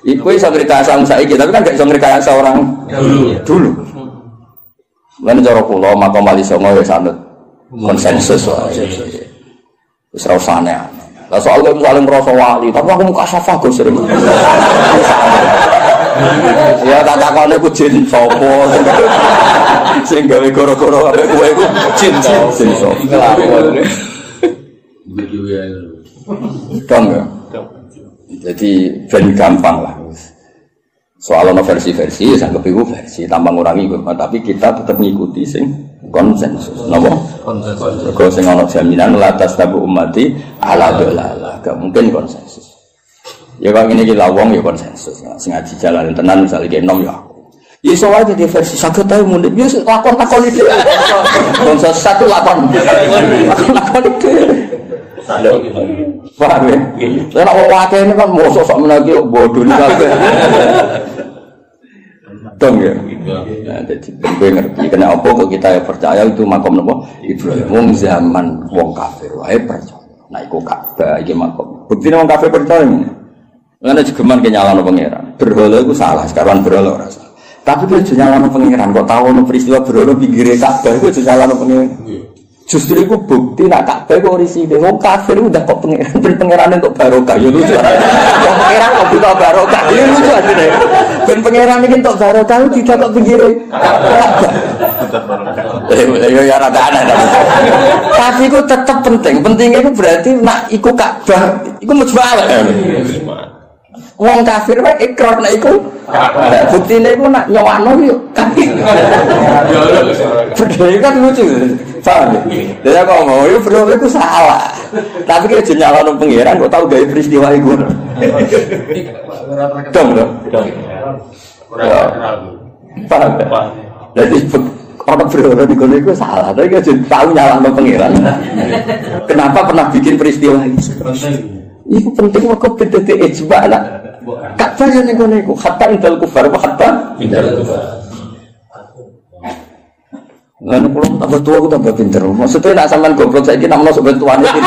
Iku iso rekayasa saiki tapi kan gak iso rekayasa orang dulu. Lan cara kula makam wali songo wis anut konsensus wae. Wis ora usane. Lah soal kok saling ngrasa wali, tapi aku muka safah Gus sering. Ya tak takone ku jin sapa sing gawe goro-goro ambek kowe iku jin sapa. Dong ya. Jadi ben gampang lah. Soal ono versi-versi, ya sanggep iku versi tambah ngurangi hormat, tapi kita tetap mengikuti sing konsensus. Napa? Konsensus. Kok sing ono jaminan la tastabu ummati ala dalalah. Gak mungkin konsensus. Ya kok ngene iki lawong ya konsensus. Sing ngaji jalan tenan misale ki enom ya aku. Ya iso wae di versi saged ae mundhut. Ya lakon-lakon iki. Konsensus satu lakon. Lakon iki. Paham ya? Karena orang wakil ini kan mau sosok menagi bodoh ini kabeh. Dong ya? Nah, jadi gue ngerti. Karena apa kok kita ya percaya itu makam apa? Ibrahim. Wong zaman wong kafir wae percaya. Nah iku Ka'bah iki makam. Buktine wong kafir percaya. Ngene jegeman ke nyalano pangeran. Berhala iku salah, sekarang berhala ora salah. Tapi dia nyalano pangeran kok tahu ono peristiwa berhala pinggire Ka'bah iku nyalano pangeran. Justru itu bukti nak Ka'bah kok risine wong kafir udah kok pangeran untuk barokah ya lucu. Wong pangeran kok butuh barokah ya lucu asline. Ben pangeran iki untuk barokah tidak kok pinggir Ka'bah. Ya rada aneh. Tapi itu tetap penting. Pentingnya itu berarti nak iku Ka'bah iku mujmal. Wong kafir wae ikrar nek iku. Buktine iku nak nyowano yo kafir. Bedhe kan lucu. Paham ya? Jadi aku ngomong, itu bro itu salah. Tapi kita nyalano pangeran kok tahu gawe peristiwa iku. Dong. Paham ya? Jadi orang bro di kono iku salah. Tapi kita tahu nyalano pangeran. Kenapa pernah bikin peristiwa itu? Itu penting kok beda ijma lah. Ka'bah yang ngono iku hatta indal kufar apa hatta indal kufar. Lan kula tambah tua aku tambah pinter. Maksudnya nak sampean goblok saiki nak menawa sampean tuane iki.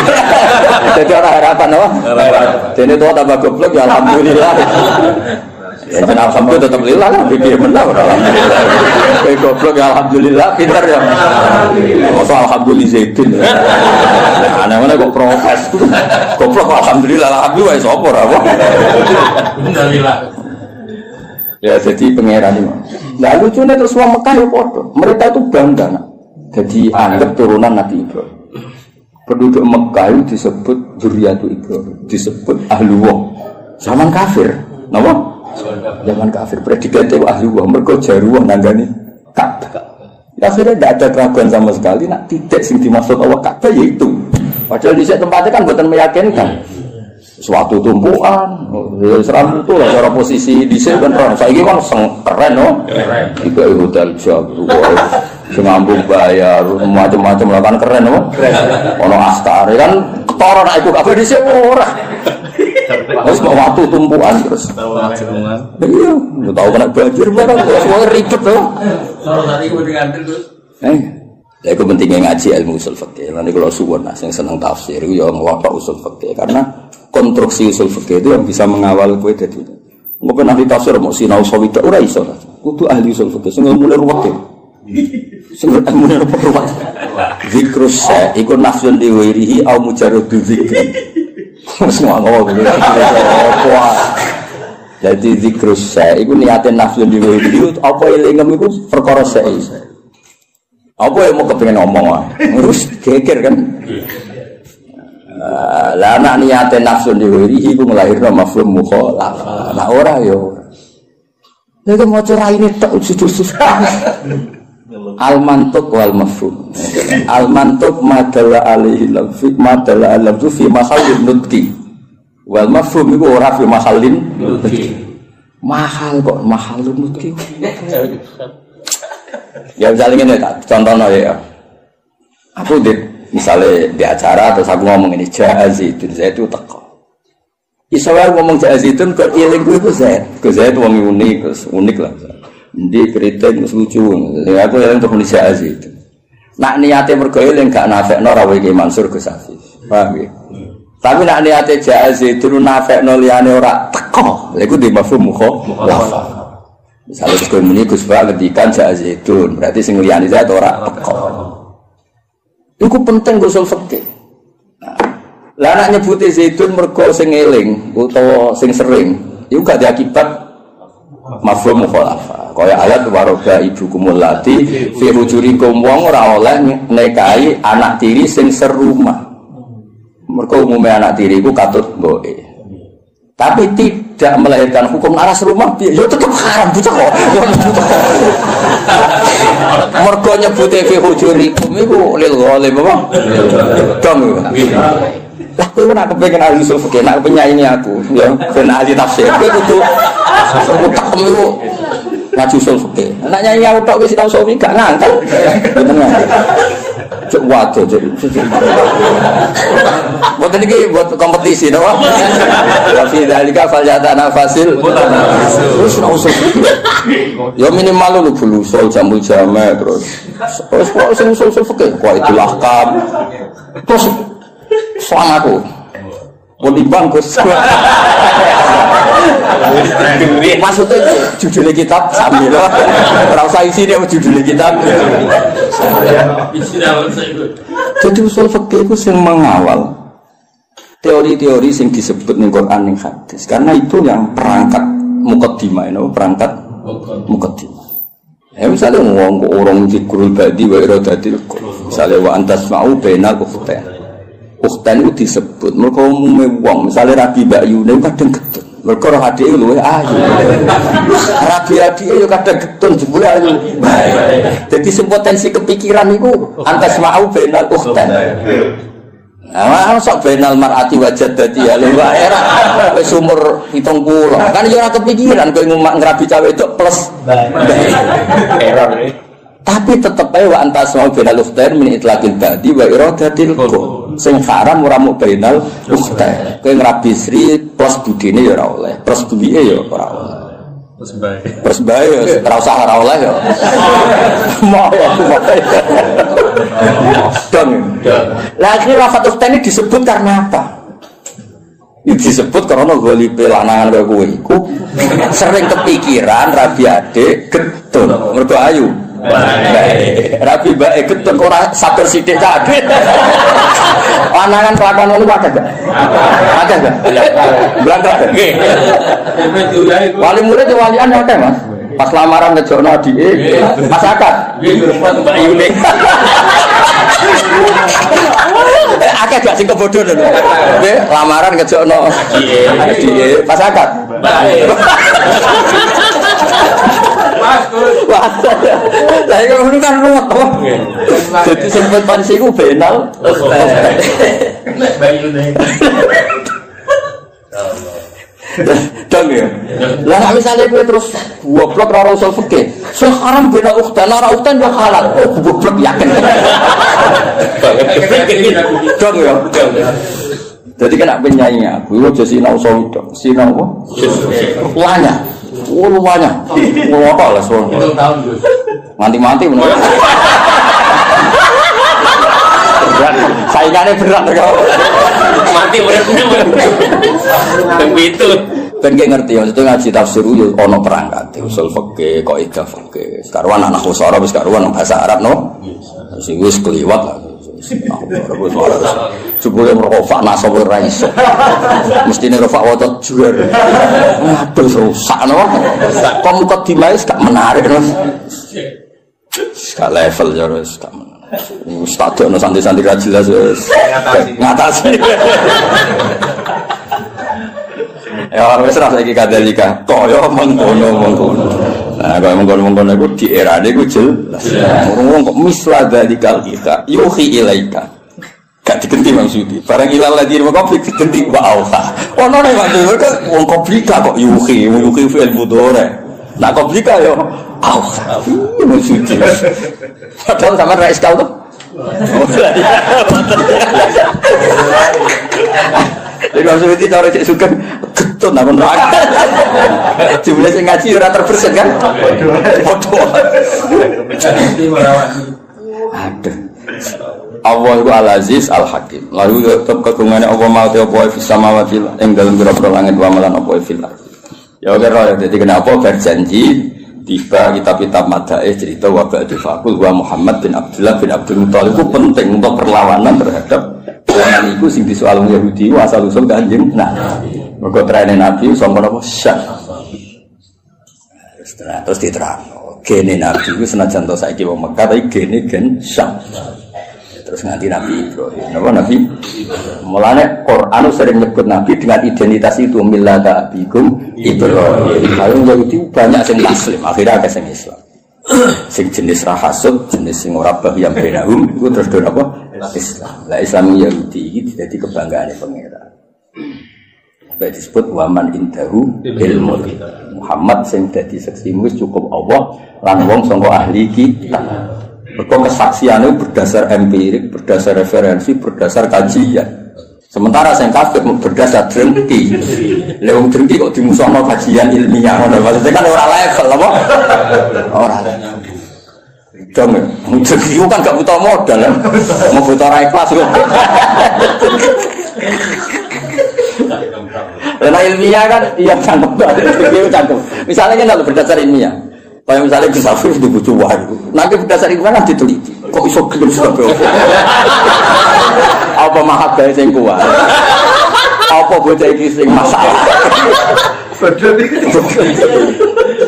Dadi ora harapan apa? Dene tua tambah goblok ya alhamdulillah. Ya jeneng alhamdulillah tetep lillah lah piye menang alhamdulillah. Kowe goblok ya alhamdulillah pinter ya. Masa alhamdulillah zaitun. Aneh-aneh kok protes. Goblok alhamdulillah sapa ora apa. Alhamdulillah. Ya jadi pangeran itu. Nah lucunya terus wong Mekah ya padha. Mereka itu bangga. Jadi anggap turunan Nabi Ibrahim. Penduduk Mekah itu disebut dzurriyyatu Ibrahim, disebut ahluwah. Zaman kafir, napa? Zaman kafir predikatnya ahluwah, mergo jaruwah nanggani Ka'bah. Akhirnya tidak ada keraguan sama sekali, nak titik sing dimaksud Allah Ka'bah yaitu. Padahal di tempatnya kan bukan meyakinkan. Suatu tumpuan, seram itu lah cara posisi di sini kan orang. Saya ini kan keren, no? Tiga hotel jauh, sengambung bayar, macam-macam lah kan keren, no? Ono astari kan ketoran aku kafe di sini orang. Terus mau waktu tumpuan terus. Iya, tahu kena banjir barang, semua ribet, no? Kalau tadi gue diantar terus. Ya kepentingan ngaji ilmu usul fikih. Nanti kalau suwon yang senang tafsir, ya ngelapa usul fikih karena konstruksi usul fikih itu yang bisa mengawal kue jadi. Mungkin ahli tafsir mau sinau sawita ora iso. Kudu ahli usul fikih sing mulai ruwet. Sing mulai ruwet. Zikrus sa iku nafsun diwirihi au mujarradu zikri. Semua ngomong gitu. Jadi zikrus sa iku niate nafsun diwirihi apa elingem iku perkara sa. Apa yang mau kepengen ngomong ngurus geger kan? Lah anak niate nafsu diwiri iku nglahirno mafhum mukhalafah. Nah ora yo. Nek maca raine tok jujur. Al mantuq wal mafhum. Al mantuq madalla alaihi lafzi madalla alafzu fi mahallin nutqi. Wal mafhum iku ora fi mahallin nutqi. Mahal kok mahallun nutqi. Ya misalnya ini contohnya ya. Aku misalnya di acara terus aku ngomong ini Zaitun, saya itu teko. Isawar ngomong Zaitun ke iling gue itu Zaid wong unik lah. Di kritik lucu. Ya aku yang untuk Indonesia Zaitun. Nak niate mergo eling gak nafekno rawe Ki Mansur Gus Hafiz. Paham ya? Tapi nak niate Zaitun nafekno liyane ora teko. Lha iku di mafhum mukhalafah. Misalnya kemudian Gus Ba ngendikan Zaitun, berarti sing liyane zat ora teko. Iku penting usul fikih. Lah nek nyebuti zaitun mergo sing eling utawa sing sering, iku gak diakibat mafhum mukhalafah. Kaya ayat waroga ibukumul lati fi hujurikum wong ora oleh nikahi anak tiri sing serumah. Mergo umume anak tiri iku katut mboke. Tapi tidak melahirkan hukum aras rumah piye yo tetep haram bocah kok. Mergo nyebute fi hujurikum iku lil ghalim apa? Dong. Lah kowe nek kepengin ahli usul fikih, nek penyanyi aku, ya ben ahli tafsir. Kowe kudu utak iku ngaji usul fikih. Nek nyanyi aku tok wis tau sofi gak ngangkat. Bener. Cuk waduh cuk. Buat ini buat kompetisi no? Tapi dalika faljatana fasil terus usul ya minimal lu bulu usul jamul jame terus usul fikih kok itu lahkam terus soal aku mau dibangkus maksudnya judulnya kitab sambil rasa isi dia judulnya kitab jadi usul fikih itu yang mengawal teori-teori yang disebut di Quran yang hadis karena itu yang perangkat mukaddimah perangkat mukaddimah ya misalnya ngomong orang zikrul badi wa iradatil misalnya wa antasma'u bainal ukhtain itu disebut mereka umumnya wong misalnya Rabi Mbak Yune kadang getun mereka roh hati itu luwe ayu Rabi itu kadang getun jebule ayu jadi sempotensi kepikiran itu antasma'u bainal ukhtain. Nah, sok benal mar'ati wajad dadi ya lho era wis umur 70 kan ya ora kepikiran kowe ngrabi cawe itu plus error. Tapi tetep ae wa antas mau benal ukhtain min itlaqil badi wa iradatil qul sing haram ora mung benal ukhtain kowe ngrabi sri plus budine ya ora oleh plus duwike ya ora oleh terus bae ora usah ora oleh ya mau dong. Lah akhirnya lafaz ukhtain ini disebut karena apa? Itu disebut karena golipe lanangan kaya kowe iku sering kepikiran rabi adik getun mergo ayu. Rabi bae getun ora sabar sithik cak. Lanangan kelakuan ngono ada enggak? Ada enggak? Belanda. Nggih. Wali murid walian akeh, Mas. Pas lamaran ngejokno adike, pas akad. Nggih, Mbak Yuni. Akeh gak sing kebodoh lho. Nggih, lamaran ngejokno adike, pas akad. Wah, lah iki ngono kan ruwet to. Dadi sempet pansiku benal. Nek bayu nek. Dong ya. Lah misalnya kowe terus goblok ora usul fikih. Sekarang beda ukhtan, ora ukhtan yo halal. Oh, goblok yakin. Dong ya. Jadi kan nak penyanyi aku aja sinau sawi tok. Sinau apa? Luanya. Oh, luanya. Ngopo lah sono. Tahun Gus. Mati-mati bener. Saingannya berat kok. Mati bener. Begitu. Ben ngerti maksudnya ngaji tafsir yo ana perangkat usul fikih, kaidah fikih. Sekarang anak usara wis karuan bahasa Arab no. Sing wis kliwat lah. Sebelum merokok nasab ora iso. Mestine rofak waca juar. Aduh rusak no. Kok mukadimah gak menarik no. Gak level ya wis gak menarik. Ustaz ono santri-santri ra jelas wis. Ngatasi. Ya wis ra saiki kadalika. Kaya mengkono. Nah, kaya mengkono iku di erane iku jelas. Wong kok misla dalikal kita yuhi ilaika. Gak digenti maksudi. Barang ilal ladhi kok digenti wa auha. Ono nek maksud wong komplika kok yuhi fil mudhari. Nah komplika yo auha. Maksudi. Padahal sama ra iskal to. Jadi maksudnya itu cara cek suka getun namun rakyat jumlah yang ngaji ora terbersit kan foto aduh Allah itu al-aziz al-hakim lalu tetap kegungannya Allah ma'ati apa bisa ma'ati yang dalam berapa langit wa malan apa fil ya oke roh jadi kenapa berjanji tiba kitab-kitab madaih cerita wa ba'du faqul wa Muhammad bin Abdullah bin Abdul Muthalib itu penting untuk perlawanan terhadap orang itu sing disoal Yahudi asal usul kanjeng nah mergo trene Nabi sangka apa syak terus diterang gene Nabi itu senajan to saiki wong Mekah tapi gene gen syak terus nganti Nabi Ibrahim napa Nabi mulane Quran sering nyebut Nabi dengan identitas itu millata abikum Ibrahim kalau Yahudi banyak sing muslim akhirnya ada sing Islam sing jenis rahasud jenis sing ora bahyam benahum itu terus do apa Islam. Lah Islam Yahudi iki dadi kebanggaane pangeran. Sampai disebut waman indahu ilmu. Muhammad sing dadi saksimu wis cukup Allah lan wong sangka ahli kita. Mergo kesaksiane berdasar empirik, berdasar referensi, berdasar kajian. Sementara sing kafir berdasar drengki. Lha wong drengki kok dimusuhno kajian ilmiah ngono. Maksudnya kan ora level apa? Ora level. Dong, itu kan gak butuh modal, mau butuh rai kelas loh. Karena ilmiah kan, iya cangkem banget, cangkem. Misalnya kan kalau berdasar ilmiah, kayak misalnya bisa first dibujuk wahyu, nanti berdasar ilmiah kan diteliti. Kok iso gelem sebab apa mahabbah sing kuat? Apa bocah iki sing masalah?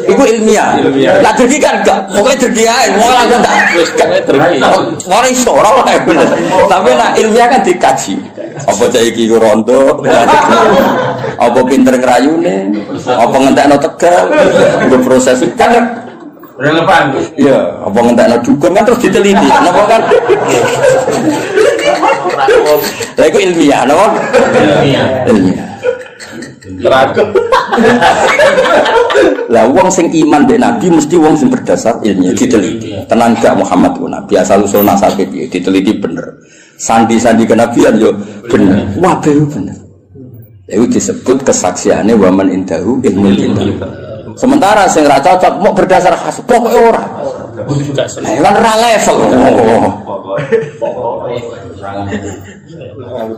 Iku ilmiah. Lah dadi kan enggak, pokoke dadi ae, wong langsung tak wis dadi. Ora iso ora wae bener. Tapi nek ilmiah kan dikaji. Apa cah iki ku rondo? Apa pinter ngrayune? Apa ngentekno tegal? Nggo proses kan relevan. Iya, apa ngentekno dukun kan terus diteliti. Napa kan? Lah iku ilmiah, napa? Ilmiah. Teragam. Lah wong sing iman mbek Nabi mesti wong sing berdasar ilmiah diteliti. Tenan gak Muhammad ku Nabi asal usul nasabe piye diteliti bener. Sandi-sandi kenabian yo bener. Wah, bener. Itu disebut kesaksiane waman indahu ilmu kita. Sementara sing ra cocok mau berdasar khas pokoke ora. Kan ra level.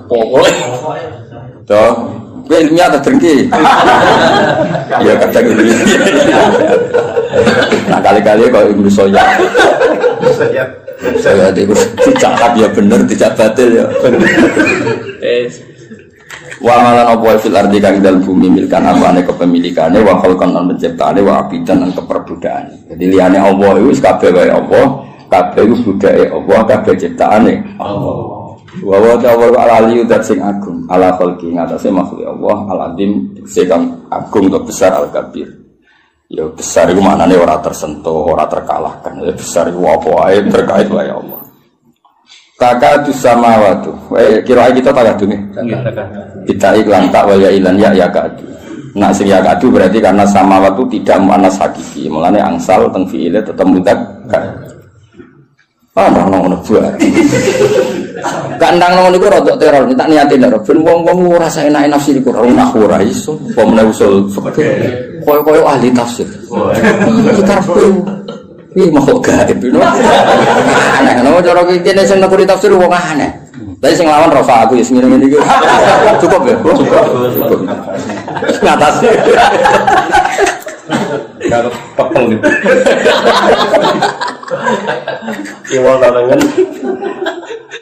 Pokoke. Toh ilmiah atau dengki? Ya kadang ini. Nah kali-kali kalau Ibnu Soya, saya itu dicakap ya bener, tidak batil ya. Wa malan apa fil ardi kang dalem bumi milkan apane kepemilikane wa khalqan lan penciptaane wa abidan lan keperbudakane. Jadi liyane Allah iku wis kabeh wae Allah, kabeh iku budake Allah, kabeh ciptaane Allah. Wa wa ta'ala aliyu dat sing agung ala khalqi ngatasé makhluk Allah al-azim sing agung atau besar al-kabir. Ya besar iku maknane ora tersentuh, ora terkalahkan. Ya besar iku apa wae terkait wae Allah. Kakak tu sama waktu, kira kita tak ada nih. Kita iklan tak waya ilan ya kadu. Nak sing ya kadu berarti karena sama waktu tidak muannas hakiki. Mulanya angsal teng fiile tetap mudak. Ndang ngono buat. Kandang ngono niku rodok teror, tak niatin ora ben wong-wong ora enak nafsi iku ora iso. Pomene usul koyo ahli tafsir. Kita ini mau gaib, you know? Aneh, no cara kita sing nekuri tafsir wong aneh. Tapi sing lawan Rafa aku ya ngene iki. Cukup ya? Cukup. Ngatas. Kalau pepeng gitu. Iwal tangan.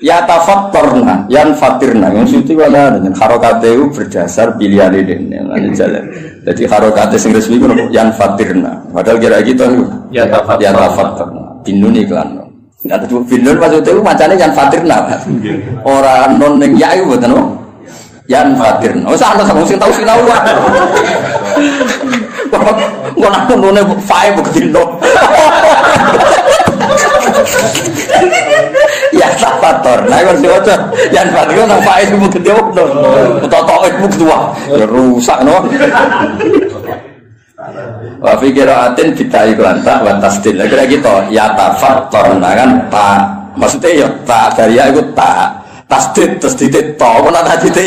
Ya tafakkarna, yan fatirna. Yang suci wala dengan harokate itu berdasar pilihan ini. Lan jalan. Jadi harokate sing resmi ku yan fatirna. Padahal kira gitu ya tafakkarna. Binun iklan. Ada tuh binun maksudnya itu macamnya yan fatirna. Orang non ning ya iku mboten no. Yan fatirna. Oh sana sama sing tau sinau. Kok nak none fae buktindo. Ya sapator, nah kalau siapa yang paling kan apa itu mungkin dia betul, betul itu dua, rusak no. Wah fikiratin kita iklan tak batas til, kira gitu. Ya tafator, nah kan tak, maksudnya ya tak dari aku tak. Tasdid to, mana tadi itu?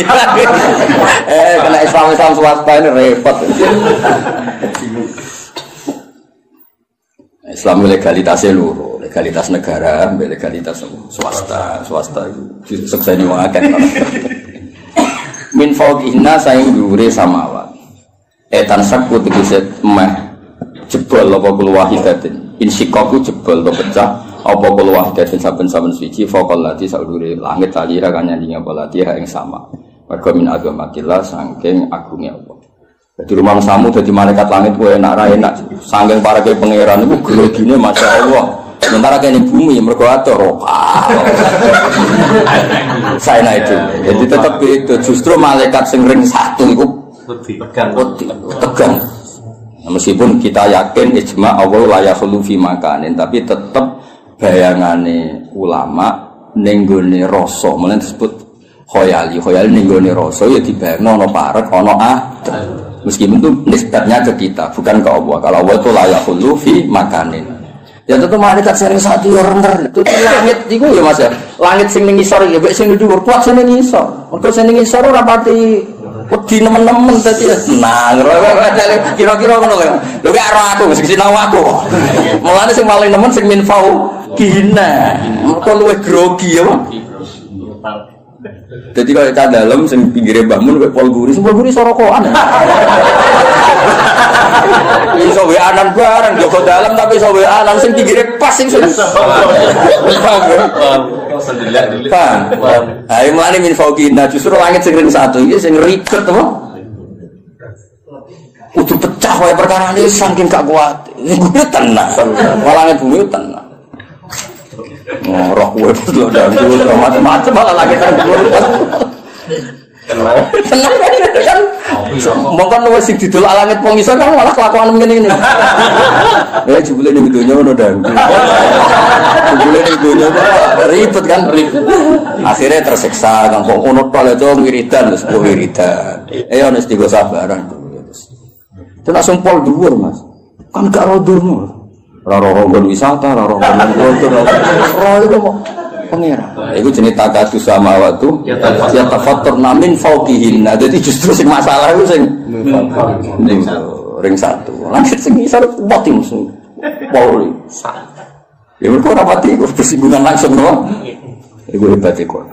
Kena Islam swasta ini repot. Islam legalitasnya luruh, legalitas negara, legalitas swasta itu sekseni wakan. Min fawqihna sayang dhuwure samawat. Etan sakku tegese meh jebol apa kul wahidatin. Insikaku jebol to pecah apa kul wahidatin saben-saben suci faqal lati sadure langit salira kan nyandingi apa lati ing sama. Mergo min agamatillah saking agunge Allah. Jadi rumah samu jadi malaikat langit gue enak enak. Saking para ke pangeran itu grogine masya Allah. Sementara kene bumi mergo atur. Saya itu. Jadi tetap itu justru malaikat sing ring satu itu tegang. Nah, meskipun kita yakin ijma Allah la yakhlu fi makanin, tapi tetap bayangane ulama ning gone rasa, mulane disebut khoyali ning gone rasa ya dibayangno ana parek ana adem. Meskipun itu nisbatnya ke kita, bukan ke Allah. Kalau Allah itu layak khulu fi makanin. Ya tentu malaikat sering satu rendah. Itu langit itu ya mas ya. Langit sing ngisor ya, baik sing dhuwur kuat sing ngisor. Mergo sing ngisor ora pati wedi nemen-nemen dadi tenang. Kira-kira ngono lho. Lho gak ora aku sing sinau aku. Mulane sing paling nemen sing minfau kina. Mergo luwih grogi ya. Jadi kalau kita dalam sing pinggire bangun kayak pol guri sorokoan. Iso weanan bareng joko dalam tapi iso weanan sing pinggire pas sing paham. Ayo mulane min fauqina justru langit sing ring satu iki sing ribet apa? Kudu pecah wae perkarane saking gak kuat. Iku tenang. Langit bumi tenang. Roh gue betul dan macam-macam malah lagi tenang kan mungkin lu sing didol langit pengisor kan malah kelakuan begini ya jebule ning donya ngono dan jebule ning donya ribet kan akhirnya tersiksa kan kok ono tok lho wiridan wis wiridan ono istigo sabaran itu langsung pol dhuwur Mas kan gak rodurno raro-raro wisata, raro-raro itu mau pengira. Itu jenis takadus sama waktu. Ya tafatur namin fauqihin. Jadi justru sing masalah itu sing ring satu. Langit sing isar mati musuh. Pauli. Ya mereka rapati bersinggungan langsung no. Itu hebat kok.